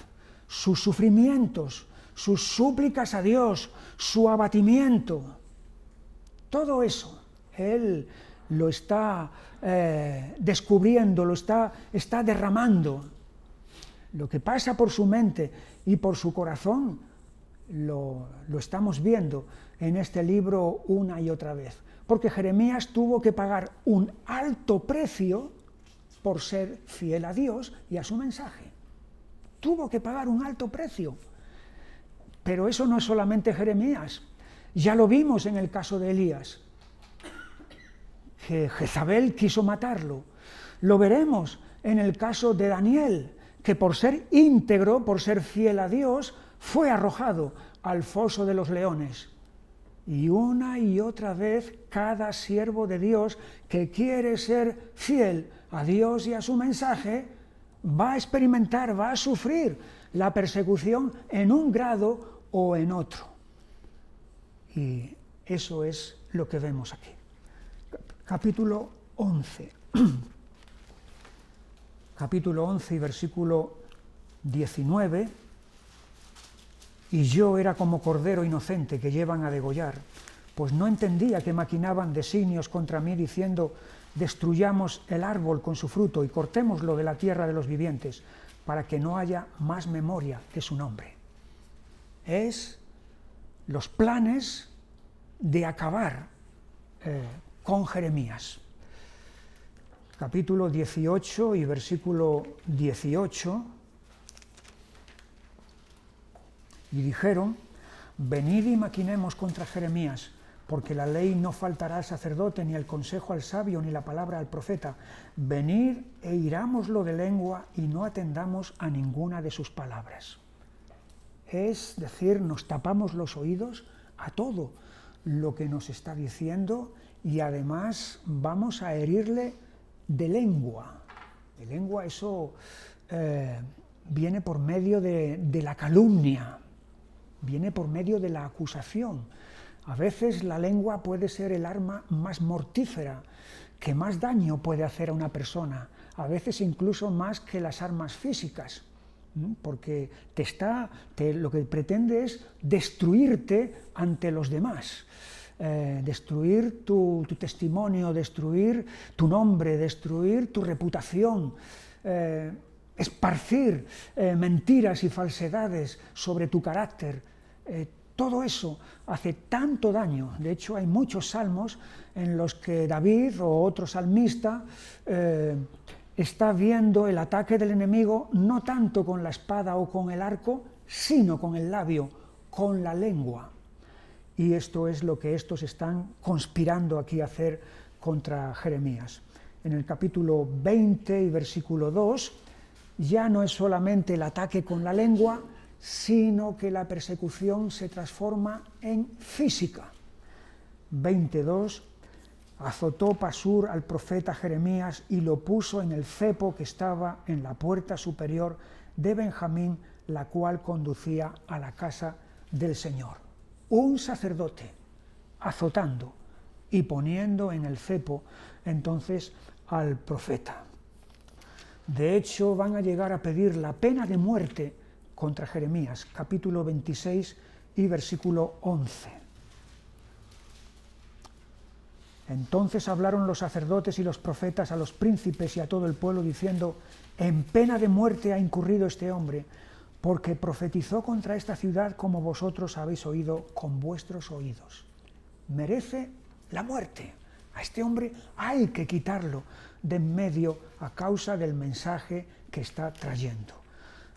sus sufrimientos, sus súplicas a Dios, su abatimiento. Todo eso él lo está descubriendo, lo está derramando. Lo que pasa por su mente y por su corazón lo estamos viendo en este libro una y otra vez. porque Jeremías tuvo que pagar un alto precio por ser fiel a Dios y a su mensaje. Tuvo que pagar un alto precio. Pero eso no es solamente Jeremías. Ya lo vimos en el caso de Elías, que Jezabel quiso matarlo. Lo veremos en el caso de Daniel, que por ser íntegro, por ser fiel a Dios, fue arrojado al foso de los leones. Y una y otra vez cada siervo de Dios que quiere ser fiel a Dios y a su mensaje va a experimentar, va a sufrir la persecución en un grado o en otro. Y eso es lo que vemos aquí. Capítulo 11. Capítulo 11 y versículo 19. Y yo era como cordero inocente que llevan a degollar, pues no entendía que maquinaban designios contra mí diciendo: destruyamos el árbol con su fruto y cortémoslo de la tierra de los vivientes, para que no haya más memoria de su nombre. Es los planes de acabar con Jeremías. Capítulo 18 y versículo 18. Y dijeron: venid y maquinemos contra Jeremías, porque la ley no faltará al sacerdote, ni el consejo al sabio, ni la palabra al profeta. Venid e hirámoslo de lengua y no atendamos a ninguna de sus palabras. Es decir, nos tapamos los oídos a todo lo que nos está diciendo y además vamos a herirle de lengua. De lengua, eso viene por medio de la calumnia, viene por medio de la acusación. A veces la lengua puede ser el arma más mortífera, que más daño puede hacer a una persona, a veces incluso más que las armas físicas, porque lo que pretende es destruirte ante los demás, destruir tu testimonio, destruir tu nombre, destruir tu reputación, esparcir mentiras y falsedades sobre tu carácter. Todo eso hace tanto daño. De hecho, hay muchos salmos en los que David o otro salmista está viendo el ataque del enemigo no tanto con la espada o con el arco, sino con el labio, con la lengua. Y esto es lo que estos están conspirando aquí a hacer contra Jeremías. En el capítulo 20 y versículo 2, ya no es solamente el ataque con la lengua, sino que la persecución se transforma en física. 22. Azotó Pasur al profeta Jeremías y lo puso en el cepo que estaba en la puerta superior de Benjamín, la cual conducía a la casa del Señor. Un sacerdote azotando y poniendo en el cepo entonces al profeta. De hecho, van a llegar a pedir la pena de muerte contra Jeremías, capítulo 26 y versículo 11. Entonces hablaron los sacerdotes y los profetas a los príncipes y a todo el pueblo, diciendo: en pena de muerte ha incurrido este hombre, porque profetizó contra esta ciudad como vosotros habéis oído con vuestros oídos. Merece la muerte. A este hombre hay que quitarlo de en medio a causa del mensaje que está trayendo.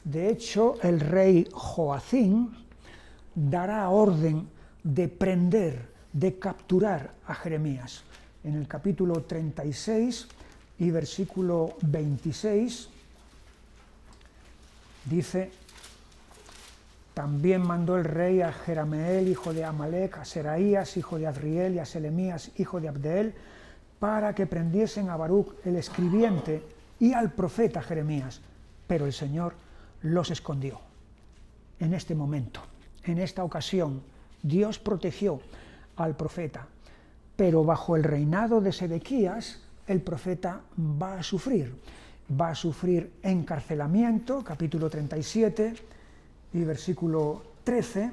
De hecho, el rey Joacim dará orden de prender, de capturar a Jeremías. En el capítulo 36 y versículo 26 dice: también mandó el rey a Jerameel, hijo de Amalek, a Seraías, hijo de Azriel, y a Selemías, hijo de Abdeel, para que prendiesen a Baruc, el escribiente, y al profeta Jeremías. Pero el Señor los escondió. En este momento, en esta ocasión, Dios protegió al profeta, pero bajo el reinado de Sedequías, el profeta va a sufrir encarcelamiento, capítulo 37 y versículo 13,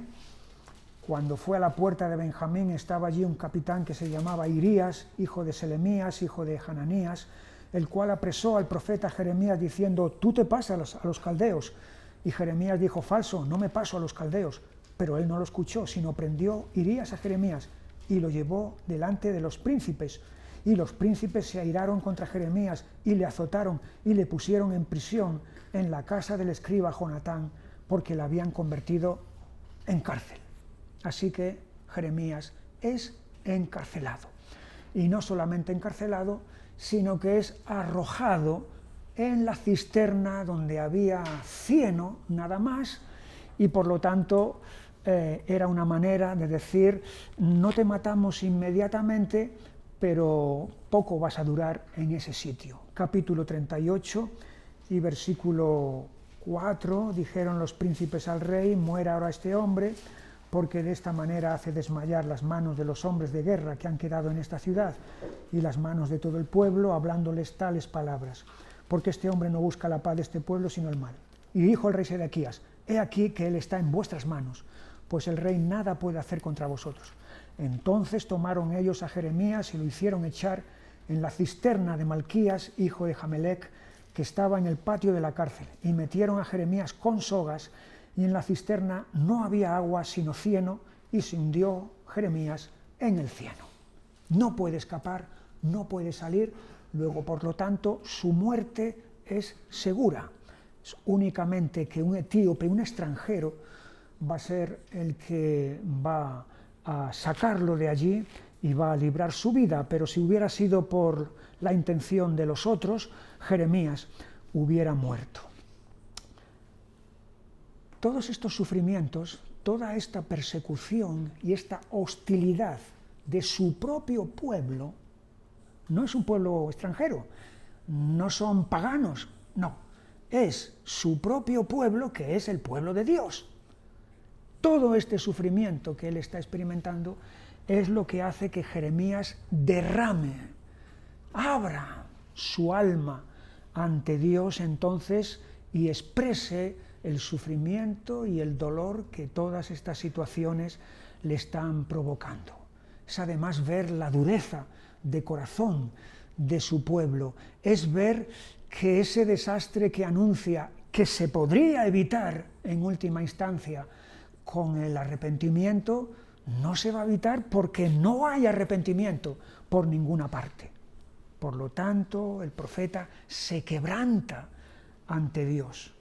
cuando fue a la puerta de Benjamín, estaba allí un capitán que se llamaba Irías, hijo de Selemías, hijo de Hananías, el cual apresó al profeta Jeremías diciendo: tú te pasas a los caldeos. Y Jeremías dijo: falso, no me paso a los caldeos. Pero él no lo escuchó, sino prendió Irías a Jeremías y lo llevó delante de los príncipes. Y los príncipes se airaron contra Jeremías y le azotaron y le pusieron en prisión en la casa del escriba Jonatán, porque la habían convertido en cárcel. Así que Jeremías es encarcelado. Y no solamente encarcelado, sino que es arrojado en la cisterna donde había cieno nada más, y por lo tanto era una manera de decir: no te matamos inmediatamente, pero poco vas a durar en ese sitio. Capítulo 38 y versículo 4, dijeron los príncipes al rey: muera ahora este hombre, porque de esta manera hace desmayar las manos de los hombres de guerra que han quedado en esta ciudad, y las manos de todo el pueblo, hablándoles tales palabras, porque este hombre no busca la paz de este pueblo, sino el mal. Y dijo el rey Sedequías: he aquí que él está en vuestras manos, pues el rey nada puede hacer contra vosotros. Entonces tomaron ellos a Jeremías y lo hicieron echar en la cisterna de Malquías, hijo de Jamelec, que estaba en el patio de la cárcel, y metieron a Jeremías con sogas, y en la cisterna no había agua sino cieno, y se hundió Jeremías en el cieno. No puede escapar, no puede salir, luego por lo tanto su muerte es segura. Es únicamente que un etíope, un extranjero, va a ser el que va a sacarlo de allí y va a librar su vida, pero si hubiera sido por la intención de los otros, Jeremías hubiera muerto. Todos estos sufrimientos, toda esta persecución y esta hostilidad de su propio pueblo, no es un pueblo extranjero, no son paganos, no, es su propio pueblo, que es el pueblo de Dios. Todo este sufrimiento que él está experimentando es lo que hace que Jeremías derrame, abra su alma ante Dios entonces y exprese el sufrimiento y el dolor que todas estas situaciones le están provocando. Es además ver la dureza de corazón de su pueblo, es ver que ese desastre que anuncia que se podría evitar en última instancia con el arrepentimiento, no se va a evitar porque no hay arrepentimiento por ninguna parte. Por lo tanto, el profeta se quebranta ante Dios.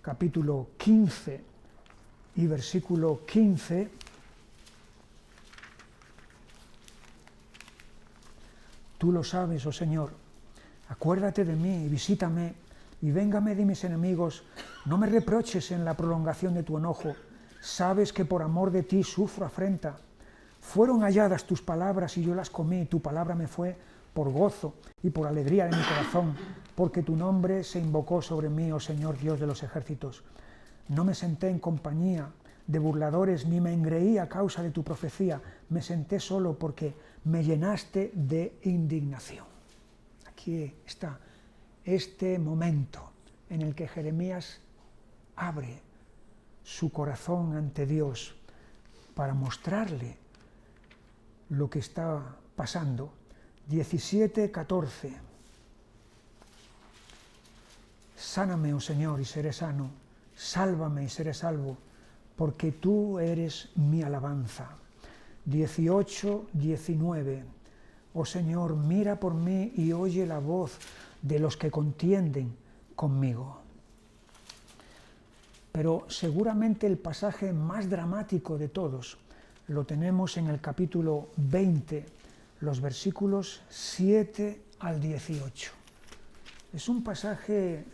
Capítulo 15 y versículo 15. Tú lo sabes, oh Señor, acuérdate de mí y visítame, y véngame de mis enemigos, no me reproches en la prolongación de tu enojo, sabes que por amor de ti sufro afrenta. Fueron halladas tus palabras y yo las comí, tu palabra me fue por gozo y por alegría de mi corazón, porque tu nombre se invocó sobre mí, oh Señor Dios de los ejércitos. No me senté en compañía de burladores, ni me engreí a causa de tu profecía, me senté solo porque me llenaste de indignación. Aquí está este momento en el que Jeremías abre su corazón ante Dios para mostrarle lo que está pasando. 17:14. Sáname, oh Señor, y seré sano, sálvame y seré salvo, porque tú eres mi alabanza. 18:19. Oh Señor, mira por mí y oye la voz de los que contienden conmigo. Pero seguramente el pasaje más dramático de todos lo tenemos en el capítulo 20, los versículos 7 al 18. Es un pasaje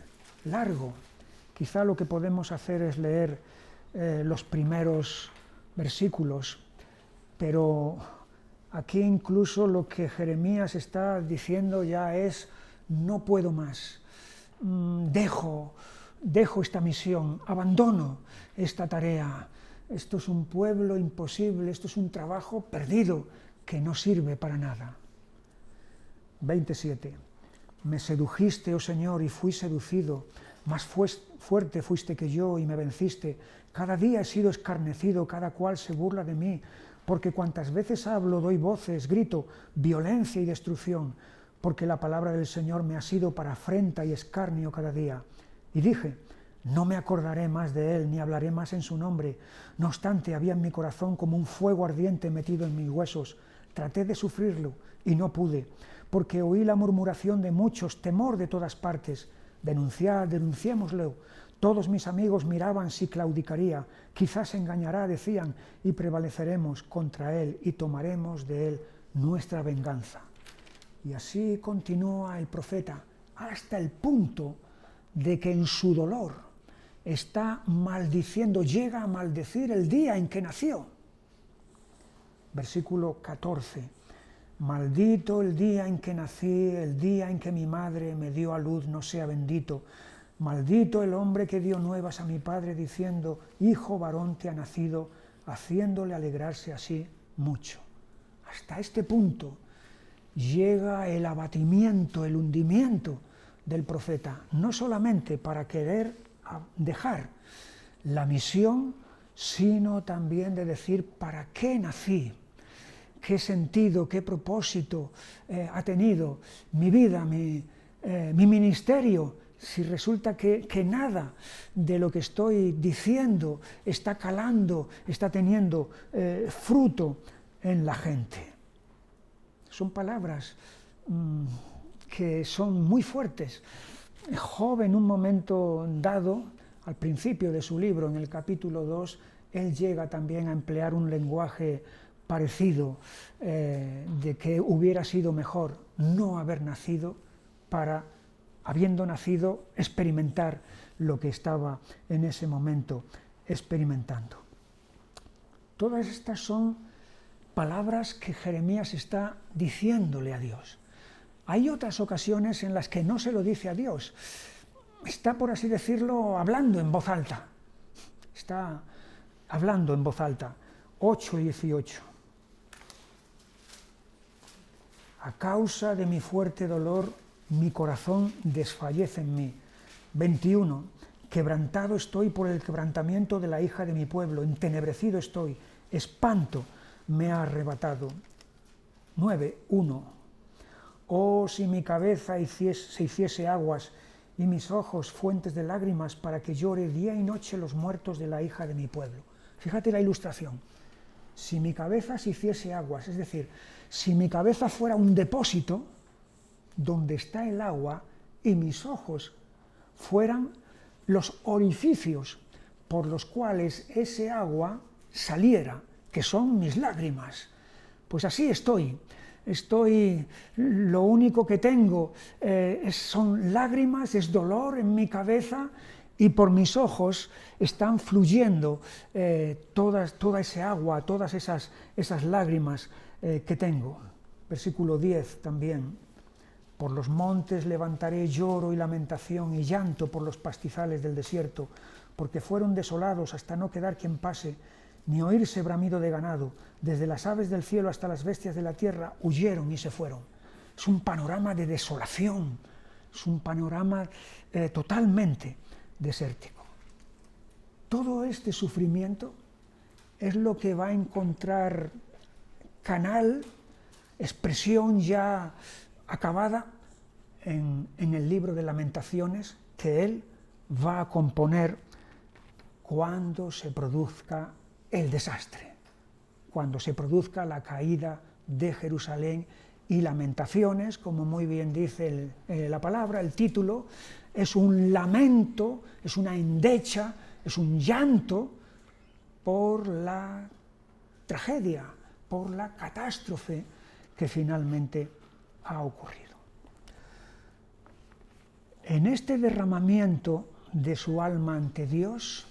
largo. Quizá lo que podemos hacer es leer los primeros versículos, pero aquí incluso lo que Jeremías está diciendo ya es: no puedo más, dejo esta misión, abandono esta tarea, esto es un pueblo imposible, esto es un trabajo perdido que no sirve para nada. 27. Me sedujiste, oh Señor, y fui seducido, más fuerte fuiste que yo y me venciste. Cada día he sido escarnecido, cada cual se burla de mí, porque cuantas veces hablo, doy voces, grito, violencia y destrucción, porque la palabra del Señor me ha sido para afrenta y escarnio cada día. Y dije: No me acordaré más de él, ni hablaré más en su nombre. No obstante, había en mi corazón como un fuego ardiente metido en mis huesos. Traté de sufrirlo y no pude, porque oí la murmuración de muchos, temor de todas partes. Denunciémoslo. Todos mis amigos miraban si claudicaría. Quizás se engañará, decían, y prevaleceremos contra él y tomaremos de él nuestra venganza. Y así continúa el profeta hasta el punto de que en su dolor está maldiciendo, llega a maldecir el día en que nació. Versículo 14. Maldito el día en que nací, el día en que mi madre me dio a luz, no sea bendito. Maldito el hombre que dio nuevas a mi padre diciendo, hijo varón te ha nacido, haciéndole alegrarse así mucho. Hasta este punto llega el abatimiento, el hundimiento del profeta, no solamente para querer dejar la misión, sino también de decir para qué nací, qué sentido, qué propósito ha tenido mi vida, mi ministerio, si resulta que nada de lo que estoy diciendo está calando, está teniendo fruto en la gente. Son palabras que son muy fuertes. Job, en un momento dado, al principio de su libro, en el capítulo 2, él llega también a emplear un lenguaje parecido, de que hubiera sido mejor no haber nacido para, habiendo nacido, experimentar lo que estaba en ese momento experimentando. Todas estas son palabras que Jeremías está diciéndole a Dios. Hay otras ocasiones en las que no se lo dice a Dios. Está, por así decirlo, hablando en voz alta. Está hablando en voz alta. 8:18. A causa de mi fuerte dolor, mi corazón desfallece en mí. 21. Quebrantado estoy por el quebrantamiento de la hija de mi pueblo. Entenebrecido estoy. Espanto me ha arrebatado. 9:1. Oh, si mi cabeza se hiciese aguas y mis ojos fuentes de lágrimas para que llore día y noche los muertos de la hija de mi pueblo. Fíjate la ilustración. Si mi cabeza se hiciese aguas, es decir, si mi cabeza fuera un depósito donde está el agua y mis ojos fueran los orificios por los cuales ese agua saliera, que son mis lágrimas, pues así estoy. Lo único que tengo son lágrimas, es dolor en mi cabeza y por mis ojos están fluyendo toda ese agua, todas esas lágrimas que tengo. Versículo 10 también. Por los montes levantaré lloro y lamentación y llanto por los pastizales del desierto, porque fueron desolados hasta no quedar quien pase, ni oírse bramido de ganado. Desde las aves del cielo hasta las bestias de la tierra huyeron y se fueron. Es un panorama de desolación, es un panorama totalmente desértico. Todo este sufrimiento es lo que va a encontrar canal, expresión ya acabada en el libro de Lamentaciones, que él va a componer cuando se produzca el desastre, cuando se produzca la caída de Jerusalén. Y Lamentaciones, como muy bien dice la palabra, el título, es un lamento, es una endecha, es un llanto por la tragedia, por la catástrofe que finalmente ha ocurrido. En este derramamiento de su alma ante Dios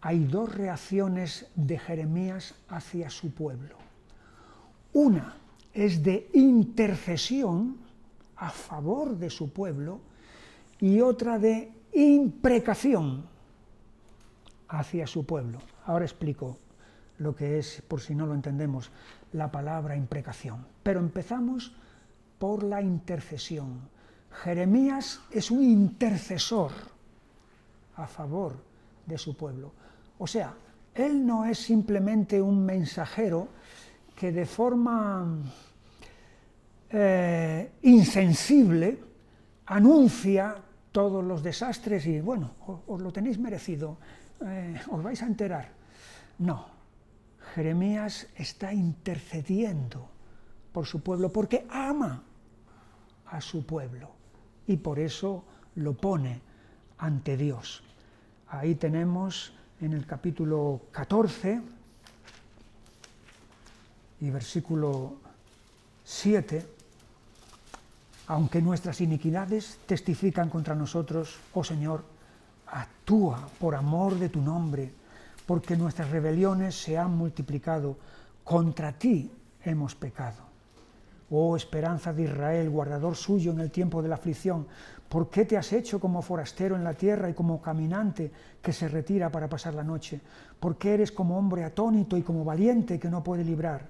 hay dos reacciones de Jeremías hacia su pueblo. Una es de intercesión a favor de su pueblo y otra de imprecación hacia su pueblo. Ahora explico lo que es, por si no lo entendemos, la palabra imprecación. Pero empezamos por la intercesión. Jeremías es un intercesor a favor de su pueblo. O sea, él no es simplemente un mensajero que de forma insensible anuncia todos los desastres y bueno, os lo tenéis merecido, os vais a enterar. No, Jeremías está intercediendo por su pueblo porque ama a su pueblo y por eso lo pone ante Dios. Ahí tenemos en el capítulo 14 y versículo 7, aunque nuestras iniquidades testifican contra nosotros, oh Señor, actúa por amor de tu nombre, porque nuestras rebeliones se han multiplicado, contra ti hemos pecado. Oh esperanza de Israel, guardador suyo en el tiempo de la aflicción, ¿por qué te has hecho como forastero en la tierra y como caminante que se retira para pasar la noche? ¿Por qué eres como hombre atónito y como valiente que no puede librar?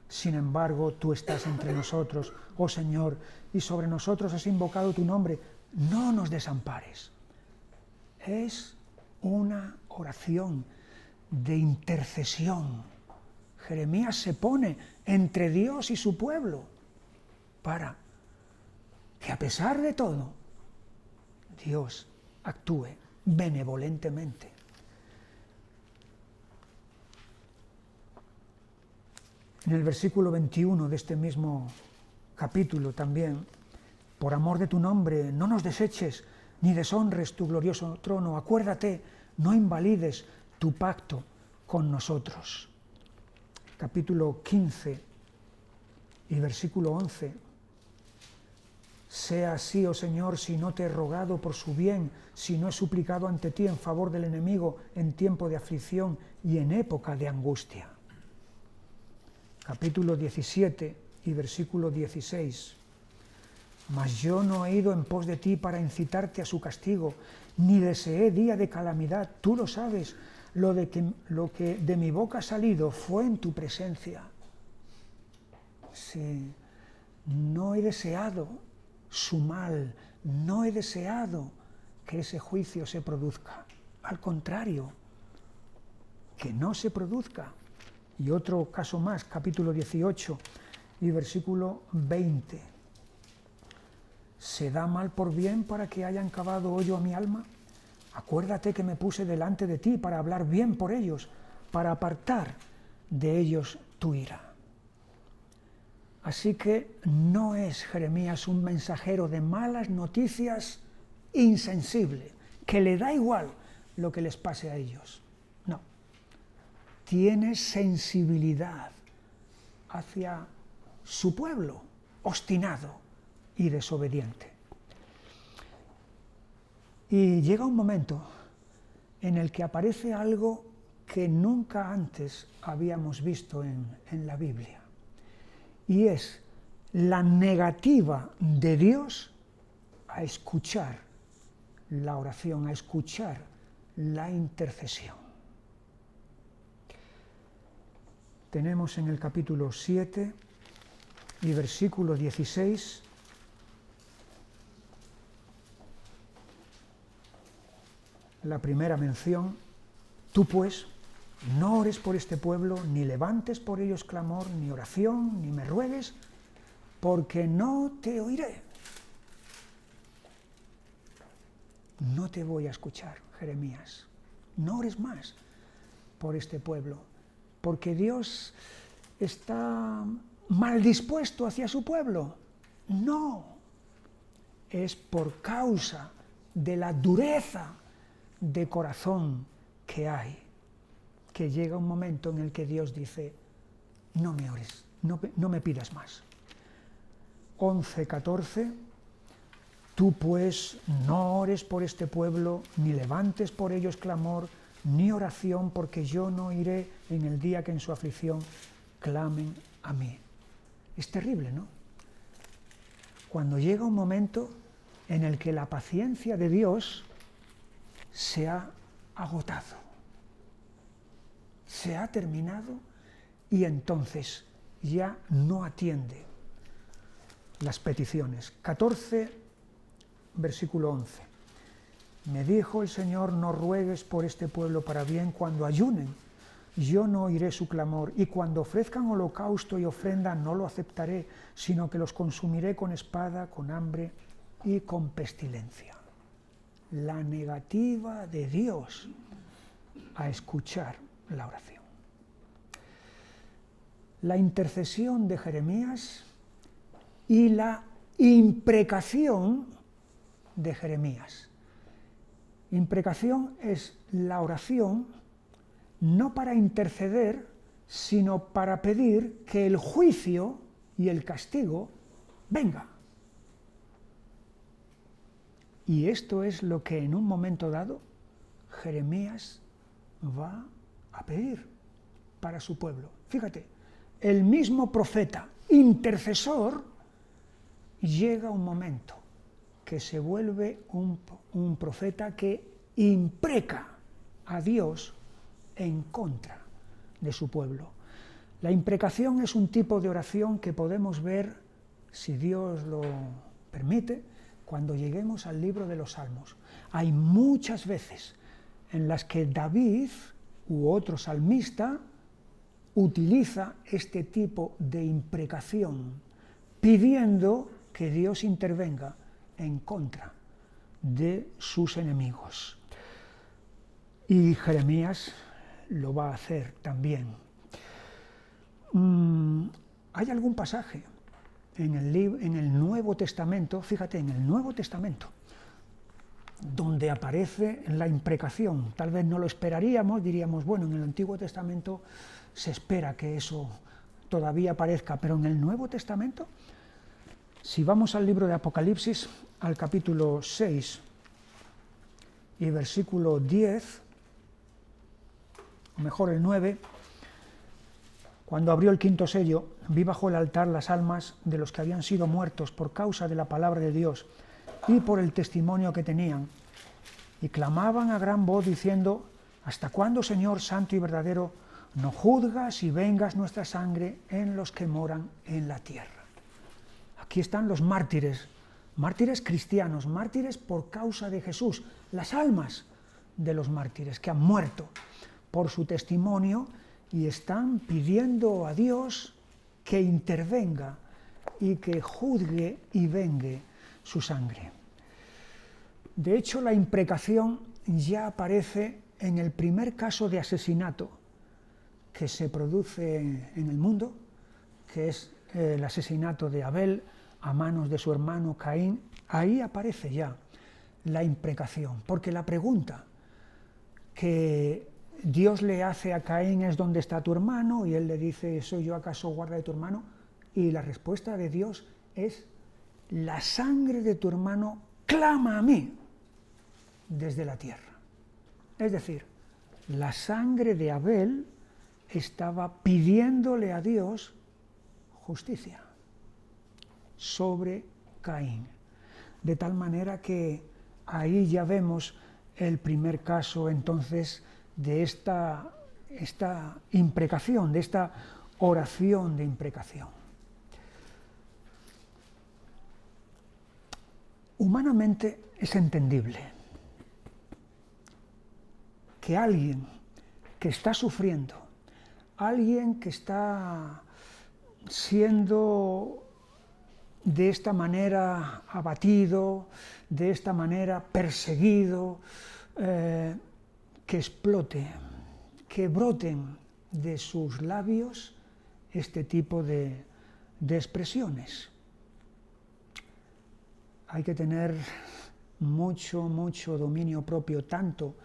Sin embargo, tú estás entre nosotros, oh Señor, y sobre nosotros has invocado tu nombre. No nos desampares. Es una oración de intercesión. Jeremías se pone entre Dios y su pueblo para que a pesar de todo, Dios actúe benevolentemente. En el versículo 21 de este mismo capítulo también, por amor de tu nombre, no nos deseches ni deshonres tu glorioso trono, acuérdate, no invalides tu pacto con nosotros. Capítulo 15 y versículo 11. Sea así, oh Señor, si no te he rogado por su bien, si no he suplicado ante ti en favor del enemigo en tiempo de aflicción y en época de angustia. Capítulo 17 y versículo 16. Mas yo no he ido en pos de ti para incitarte a su castigo, ni deseé día de calamidad, tú lo sabes, lo que de mi boca ha salido fue en tu presencia. Sí, no he deseado su mal, no he deseado que ese juicio se produzca. Al contrario, que no se produzca. Y otro caso más, capítulo 18 y versículo 20. ¿Se da mal por bien para que hayan cavado hoyo a mi alma? Acuérdate que me puse delante de ti para hablar bien por ellos, para apartar de ellos tu ira. Así que no es Jeremías un mensajero de malas noticias insensible, que le da igual lo que les pase a ellos. No. Tiene sensibilidad hacia su pueblo, obstinado y desobediente. Y llega un momento en el que aparece algo que nunca antes habíamos visto en la Biblia. Y es la negativa de Dios a escuchar la oración, a escuchar la intercesión. Tenemos en el capítulo 7 y versículo 16 la primera mención. Tú pues no ores por este pueblo, ni levantes por ellos clamor, ni oración, ni me ruegues, porque no te oiré. No te voy a escuchar, Jeremías. No ores más por este pueblo, porque Dios está mal dispuesto hacia su pueblo. No, es por causa de la dureza de corazón que hay, que llega un momento en el que Dios dice, no me ores, no me pidas más. 11:14, tú pues no ores por este pueblo, ni levantes por ellos clamor, ni oración, porque yo no iré en el día que en su aflicción clamen a mí. Es terrible, ¿no? Cuando llega un momento en el que la paciencia de Dios se ha agotado, se ha terminado y entonces ya no atiende las peticiones. 14, versículo 11. Me dijo el Señor, no ruegues por este pueblo para bien, cuando ayunen, yo no oiré su clamor, y cuando ofrezcan holocausto y ofrenda no lo aceptaré, sino que los consumiré con espada, con hambre y con pestilencia. la negativa de Dios a escuchar la oración. La intercesión de Jeremías y la imprecación de Jeremías. Imprecación es la oración no para interceder, sino para pedir que el juicio y el castigo venga. Y esto es lo que en un momento dado Jeremías va a pedir para su pueblo. Fíjate, el mismo profeta intercesor llega un momento que se vuelve un profeta que impreca a Dios en contra de su pueblo. La imprecación es un tipo de oración que podemos ver, si Dios lo permite, cuando lleguemos al libro de los Salmos. Hay muchas veces en las que David u otro salmista utiliza este tipo de imprecación, pidiendo que Dios intervenga en contra de sus enemigos. Y Jeremías lo va a hacer también. Hay algún pasaje en el Nuevo Testamento, fíjate, en el Nuevo Testamento, donde aparece la imprecación. Tal vez no lo esperaríamos, diríamos, bueno, en el Antiguo Testamento se espera que eso todavía aparezca, pero en el Nuevo Testamento, si vamos al libro de Apocalipsis, al capítulo 6 y versículo 10, o mejor el 9, cuando abrió el quinto sello, vi bajo el altar las almas de los que habían sido muertos por causa de la palabra de Dios y por el testimonio que tenían, y clamaban a gran voz diciendo: ¿hasta cuándo, Señor santo y verdadero, no juzgas y vengas nuestra sangre en los que moran en la tierra? Aquí están los mártires, mártires cristianos, mártires por causa de Jesús, las almas de los mártires que han muerto por su testimonio y están pidiendo a Dios que intervenga y que juzgue y vengue su sangre. De hecho, la imprecación ya aparece en el primer caso de asesinato que se produce en el mundo, que es el asesinato de Abel a manos de su hermano Caín. Ahí aparece ya la imprecación, porque la pregunta que Dios le hace a Caín es: ¿dónde está tu hermano? Y él le dice: ¿soy yo acaso guarda de tu hermano? Y la respuesta de Dios es: la sangre de tu hermano clama a mí desde la tierra. Es decir, la sangre de Abel estaba pidiéndole a Dios justicia sobre Caín. De tal manera que ahí ya vemos el primer caso entonces de esta imprecación, de esta oración de imprecación. Humanamente es entendible que alguien que está sufriendo, alguien que está siendo de esta manera abatido, de esta manera perseguido, que explote, que broten de sus labios este tipo de expresiones. Hay que tener mucho dominio propio, tanto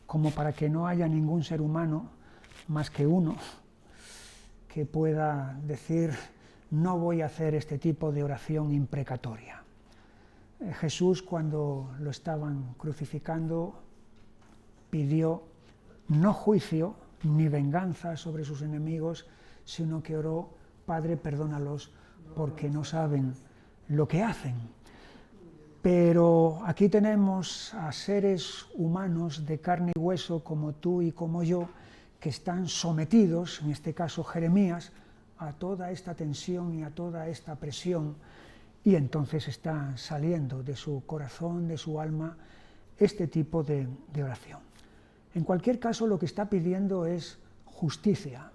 como para que no haya ningún ser humano más que uno que pueda decir: no voy a hacer este tipo de oración imprecatoria. Jesús, cuando lo estaban crucificando, pidió no juicio ni venganza sobre sus enemigos, sino que oró: Padre, perdónalos porque no saben lo que hacen. Pero aquí tenemos a seres humanos de carne y hueso como tú y como yo, que están sometidos, en este caso Jeremías, a toda esta tensión y a toda esta presión, y entonces está saliendo de su corazón, de su alma, este tipo de oración. En cualquier caso, lo que está pidiendo es justicia,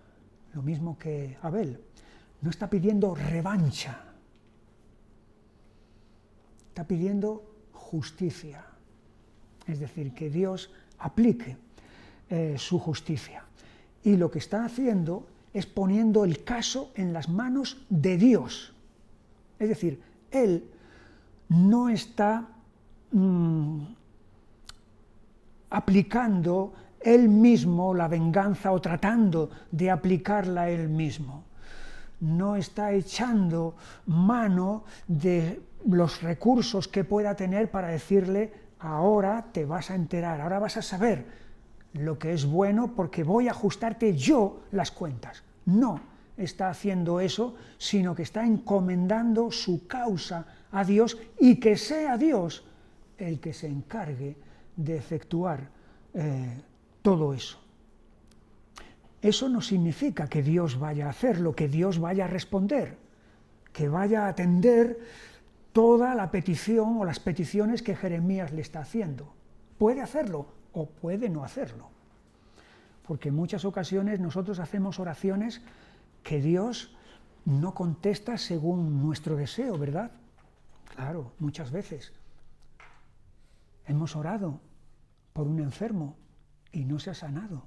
lo mismo que Abel. No está pidiendo revancha, está pidiendo justicia. es decir, que Dios aplique su justicia. Y lo que está haciendo es poniendo el caso en las manos de Dios. Es decir, Él no está aplicando Él mismo la venganza o tratando de aplicarla Él mismo. No está echando mano de los recursos que pueda tener para decirle: ahora te vas a enterar, ahora vas a saber lo que es bueno porque voy a ajustarte yo las cuentas. No está haciendo eso, sino que está encomendando su causa a Dios y que sea Dios el que se encargue de efectuar todo eso. Eso no significa que Dios vaya a hacerlo, que Dios vaya a responder, que vaya a atender toda la petición o las peticiones que Jeremías le está haciendo. Puede hacerlo o puede no hacerlo, porque en muchas ocasiones nosotros hacemos oraciones que Dios no contesta según nuestro deseo, ¿verdad? Claro, muchas veces. Hemos orado por un enfermo y no se ha sanado.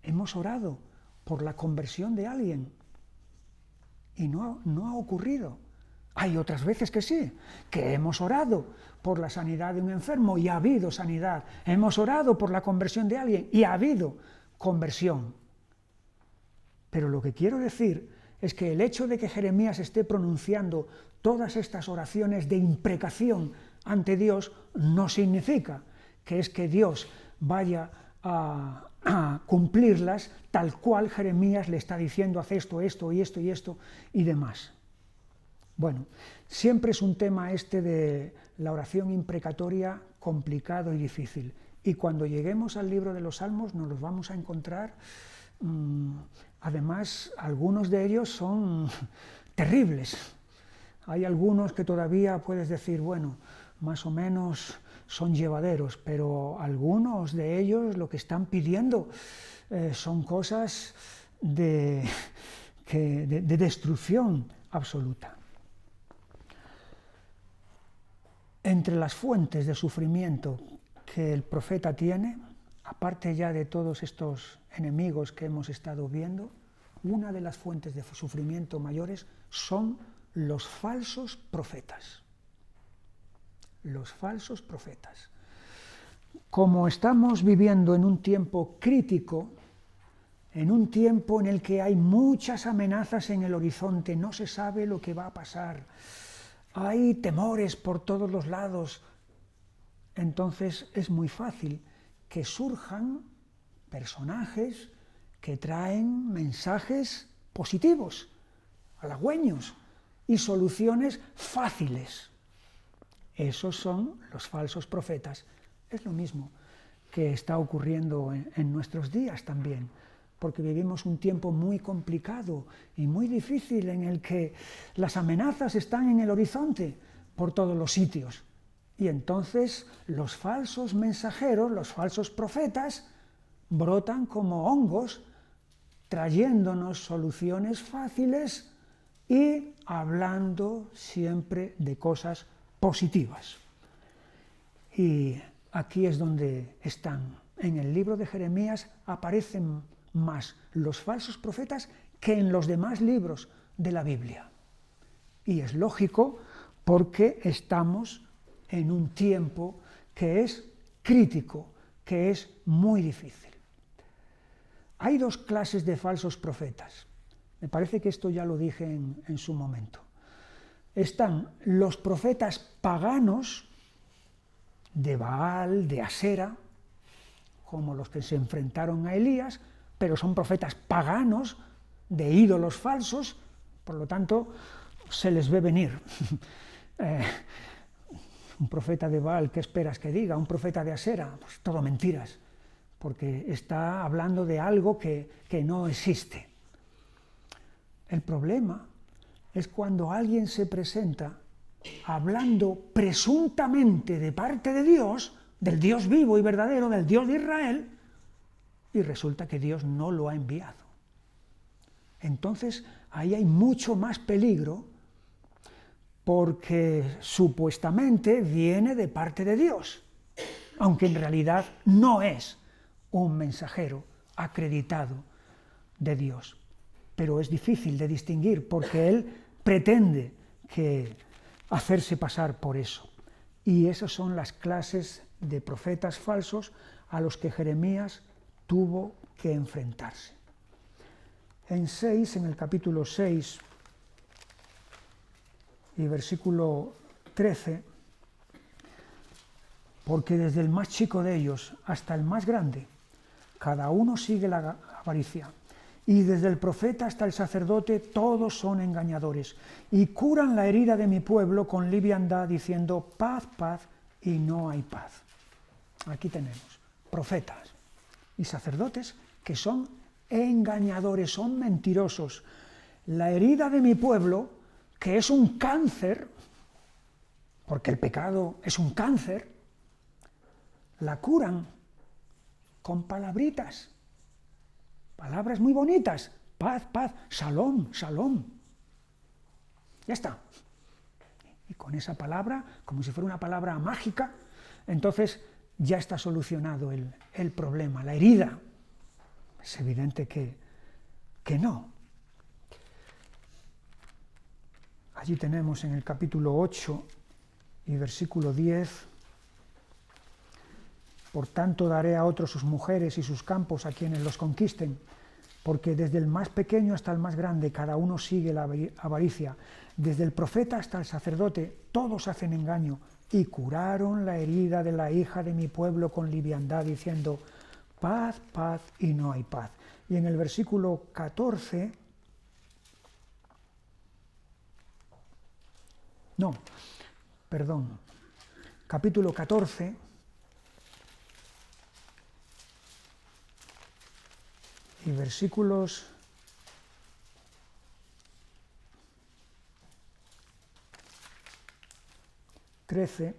Hemos orado por la conversión de alguien y no ha ocurrido. Hay otras veces que sí, que hemos orado por la sanidad de un enfermo y ha habido sanidad. Hemos orado por la conversión de alguien y ha habido conversión. Pero lo que quiero decir es que el hecho de que Jeremías esté pronunciando todas estas oraciones de imprecación ante Dios no significa que es que Dios vaya a cumplirlas tal cual Jeremías le está diciendo: haz esto, esto y esto y esto y demás. Bueno, siempre es un tema este de la oración imprecatoria complicado y difícil. Y cuando lleguemos al libro de los Salmos nos los vamos a encontrar. Además, algunos de ellos son terribles. Hay algunos que todavía puedes decir, bueno, más o menos son llevaderos, pero algunos de ellos lo que están pidiendo son cosas de destrucción absoluta. Entre las fuentes de sufrimiento que el profeta tiene, aparte ya de todos estos enemigos que hemos estado viendo, una de las fuentes de sufrimiento mayores son los falsos profetas. Los falsos profetas. Como estamos viviendo en un tiempo crítico, en un tiempo en el que hay muchas amenazas en el horizonte, no se sabe lo que va a pasar, hay temores por todos los lados, entonces es muy fácil que surjan personajes que traen mensajes positivos, halagüeños y soluciones fáciles. Esos son los falsos profetas. Es lo mismo que está ocurriendo en nuestros días también, porque vivimos un tiempo muy complicado y muy difícil en el que las amenazas están en el horizonte por todos los sitios. Y entonces los falsos mensajeros, los falsos profetas, brotan como hongos, trayéndonos soluciones fáciles y hablando siempre de cosas positivas. Y aquí es donde están. En el libro de Jeremías aparecen más los falsos profetas que en los demás libros de la Biblia. Y es lógico porque estamos en un tiempo que es crítico, que es muy difícil. Hay dos clases de falsos profetas. Me parece que esto ya lo dije en su momento. Están los profetas paganos de Baal, de Asera, como los que se enfrentaron a Elías, pero son profetas paganos de ídolos falsos, por lo tanto se les ve venir. Un profeta de Baal, ¿qué esperas que diga? Un profeta de Asera, pues todo mentiras, porque está hablando de algo que no existe. El problema es cuando alguien se presenta hablando presuntamente de parte de Dios, del Dios vivo y verdadero, del Dios de Israel, y resulta que Dios no lo ha enviado. Entonces ahí hay mucho más peligro, porque supuestamente viene de parte de Dios. aunque en realidad no es un mensajero acreditado de Dios. Pero es difícil de distinguir porque él pretende hacerse pasar por eso. Y esas son las clases de profetas falsos a los que Jeremías tuvo que enfrentarse. En el capítulo 6 y versículo 13, porque desde el más chico de ellos hasta el más grande, cada uno sigue la avaricia, y desde el profeta hasta el sacerdote todos son engañadores, y curan la herida de mi pueblo con liviandad, diciendo paz, paz, y no hay paz. Aquí tenemos profetas y sacerdotes que son engañadores, son mentirosos. La herida de mi pueblo, que es un cáncer, porque el pecado es un cáncer, la curan con palabritas, palabras muy bonitas, paz, paz, shalom, shalom. Ya está. Y con esa palabra, como si fuera una palabra mágica, entonces ya está solucionado el problema, la herida. Es evidente que no. Allí tenemos en el capítulo 8 y versículo 10, por tanto daré a otros sus mujeres y sus campos a quienes los conquisten, porque desde el más pequeño hasta el más grande cada uno sigue la avaricia, desde el profeta hasta el sacerdote todos hacen engaño, y curaron la herida de la hija de mi pueblo con liviandad, diciendo paz, paz, y no hay paz. Y en el versículo 14, capítulo 14, y versículos 13,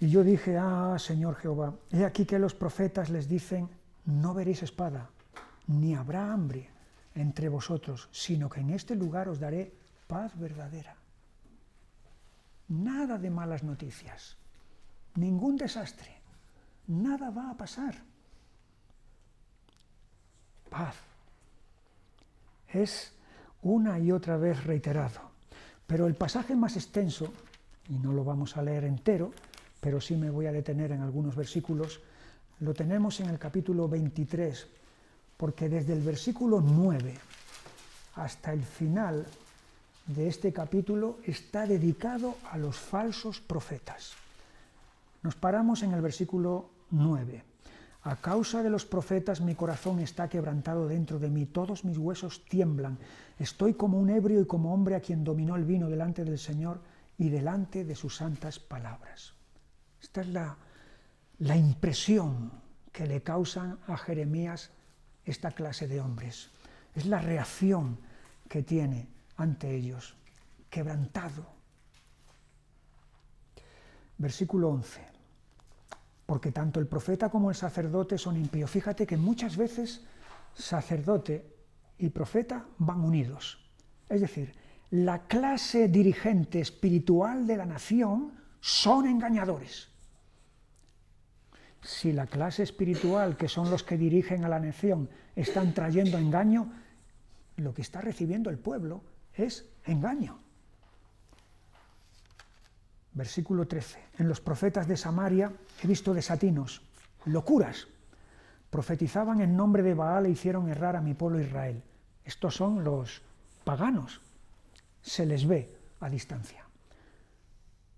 y yo dije, Señor Jehová, he aquí que los profetas les dicen, no veréis espada, ni habrá hambre entre vosotros, sino que en este lugar os daré paz verdadera. Nada de malas noticias, ningún desastre, nada va a pasar. Paz. Es una y otra vez reiterado. Pero el pasaje más extenso, y no lo vamos a leer entero, pero sí me voy a detener en algunos versículos, lo tenemos en el capítulo 23, porque desde el versículo 9 hasta el final de este capítulo está dedicado a los falsos profetas. Nos paramos en el versículo 9. A causa de los profetas mi corazón está quebrantado dentro de mí, todos mis huesos tiemblan, estoy como un ebrio y como hombre a quien dominó el vino delante del Señor y delante de sus santas palabras. Esta es la impresión que le causan a Jeremías esta clase de hombres. Es la reacción que tiene ante ellos, quebrantado. Versículo 11. Porque tanto el profeta como el sacerdote son impíos. Fíjate que muchas veces sacerdote y profeta van unidos. Es decir, la clase dirigente espiritual de la nación son engañadores. Si la clase espiritual, que son los que dirigen a la nación, están trayendo engaño, lo que está recibiendo el pueblo es engaño. Versículo 13. En los profetas de Samaria he visto desatinos, locuras. Profetizaban en nombre de Baal e hicieron errar a mi pueblo Israel. Estos son los paganos. Se les ve a distancia.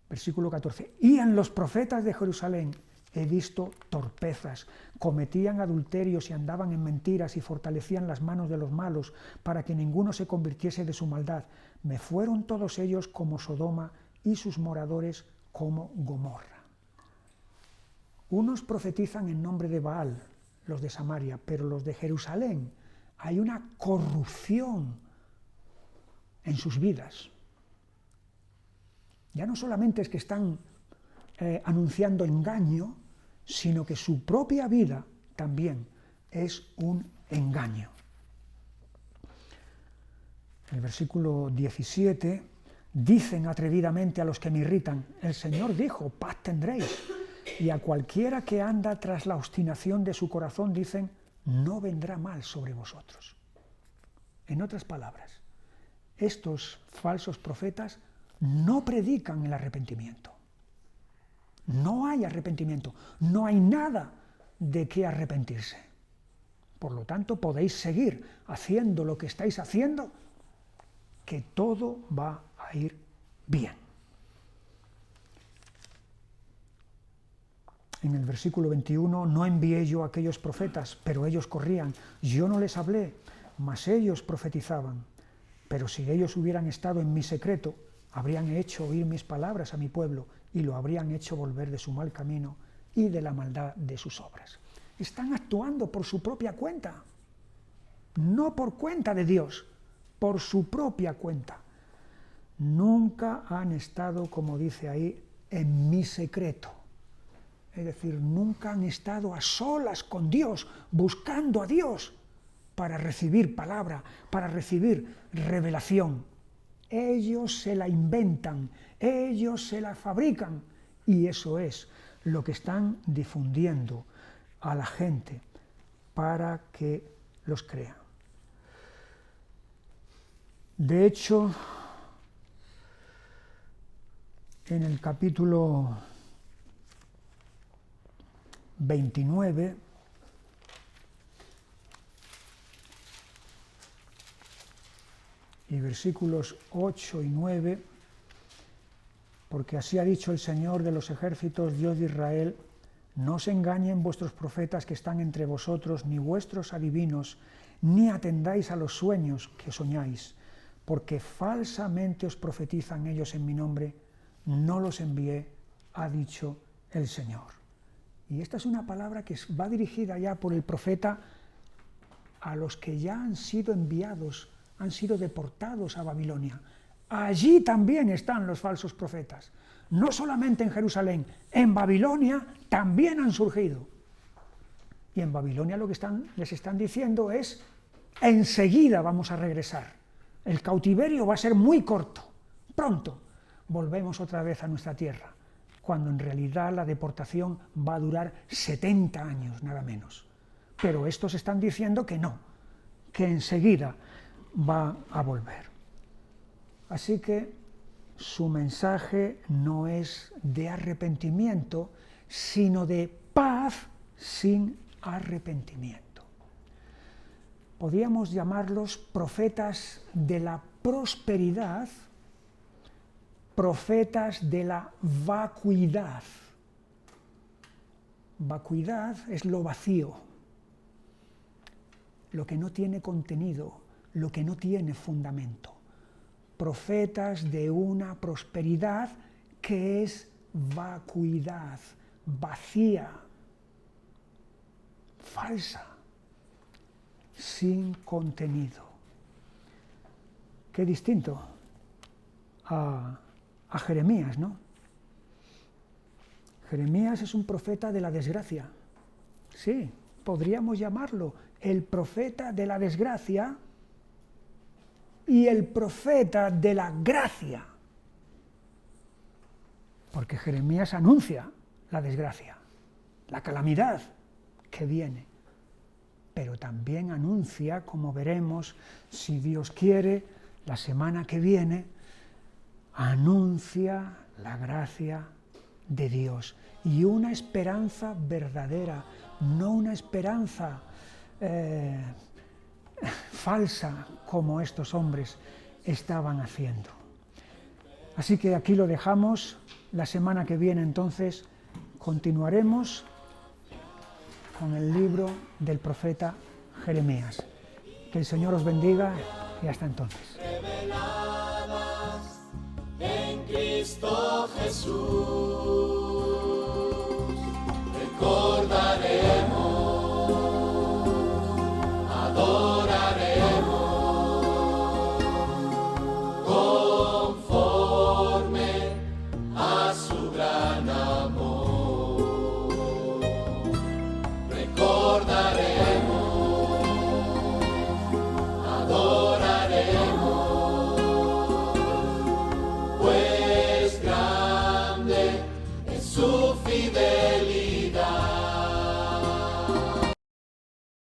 Versículo 14. Y en los profetas de Jerusalén he visto torpezas. Cometían adulterios y andaban en mentiras y fortalecían las manos de los malos para que ninguno se convirtiese de su maldad. Me fueron todos ellos como Sodoma y sus moradores como Gomorra. Unos profetizan en nombre de Baal, los de Samaria, pero los de Jerusalén hay una corrupción en sus vidas. Ya no solamente es que están anunciando engaño, sino que su propia vida también es un engaño. El versículo 17, Dicen atrevidamente a los que me irritan, el Señor dijo, paz tendréis. Y a cualquiera que anda tras la obstinación de su corazón dicen, no vendrá mal sobre vosotros. En otras palabras, estos falsos profetas no predican el arrepentimiento. No hay arrepentimiento, no hay nada de qué arrepentirse. Por lo tanto, podéis seguir haciendo lo que estáis haciendo, que todo va a ir bien. En el versículo 21, no envié yo a aquellos profetas, pero ellos corrían. Yo no les hablé, mas ellos profetizaban. Pero si ellos hubieran estado en mi secreto, habrían hecho oír mis palabras a mi pueblo y lo habrían hecho volver de su mal camino y de la maldad de sus obras. Están actuando por su propia cuenta, no por cuenta de Dios, por su propia cuenta. Nunca han estado, como dice ahí, en mi secreto. Es decir, nunca han estado a solas con Dios, buscando a Dios para recibir palabra, para recibir revelación. Ellos se la inventan, ellos se la fabrican, y eso es lo que están difundiendo a la gente para que los crea. De hecho, en el capítulo 29, y versículos 8 y 9, porque así ha dicho el Señor de los ejércitos, Dios de Israel, no se engañen vuestros profetas que están entre vosotros, ni vuestros adivinos, ni atendáis a los sueños que soñáis, porque falsamente os profetizan ellos en mi nombre, no los envié, ha dicho el Señor. Y esta es una palabra que va dirigida ya por el profeta a los que ya han sido enviados, han sido deportados a Babilonia. Allí también están los falsos profetas. No solamente en Jerusalén, en Babilonia también han surgido. Y en Babilonia lo que les están diciendo es, enseguida vamos a regresar. El cautiverio va a ser muy corto, pronto volvemos otra vez a nuestra tierra, cuando en realidad la deportación va a durar 70 años, nada menos. Pero estos están diciendo que no, que enseguida va a volver. Así que su mensaje no es de arrepentimiento, sino de paz sin arrepentimiento. Podríamos llamarlos profetas de la prosperidad, profetas de la vacuidad. Vacuidad es lo vacío, lo que no tiene contenido, lo que no tiene fundamento. Profetas de una prosperidad que es vacuidad, vacía, falsa, sin contenido. Qué distinto a Jeremías, ¿no? Jeremías es un profeta de la desgracia. Sí, podríamos llamarlo el profeta de la desgracia y el profeta de la gracia. Porque Jeremías anuncia la desgracia, la calamidad que viene. Pero también anuncia, como veremos, si Dios quiere, la semana que viene, anuncia la gracia de Dios y una esperanza verdadera, no una esperanza falsa como estos hombres estaban haciendo. Así que aquí lo dejamos. La semana que viene entonces continuaremos con el libro del profeta Jeremías. Que el Señor os bendiga y hasta entonces. Cristo Jesús.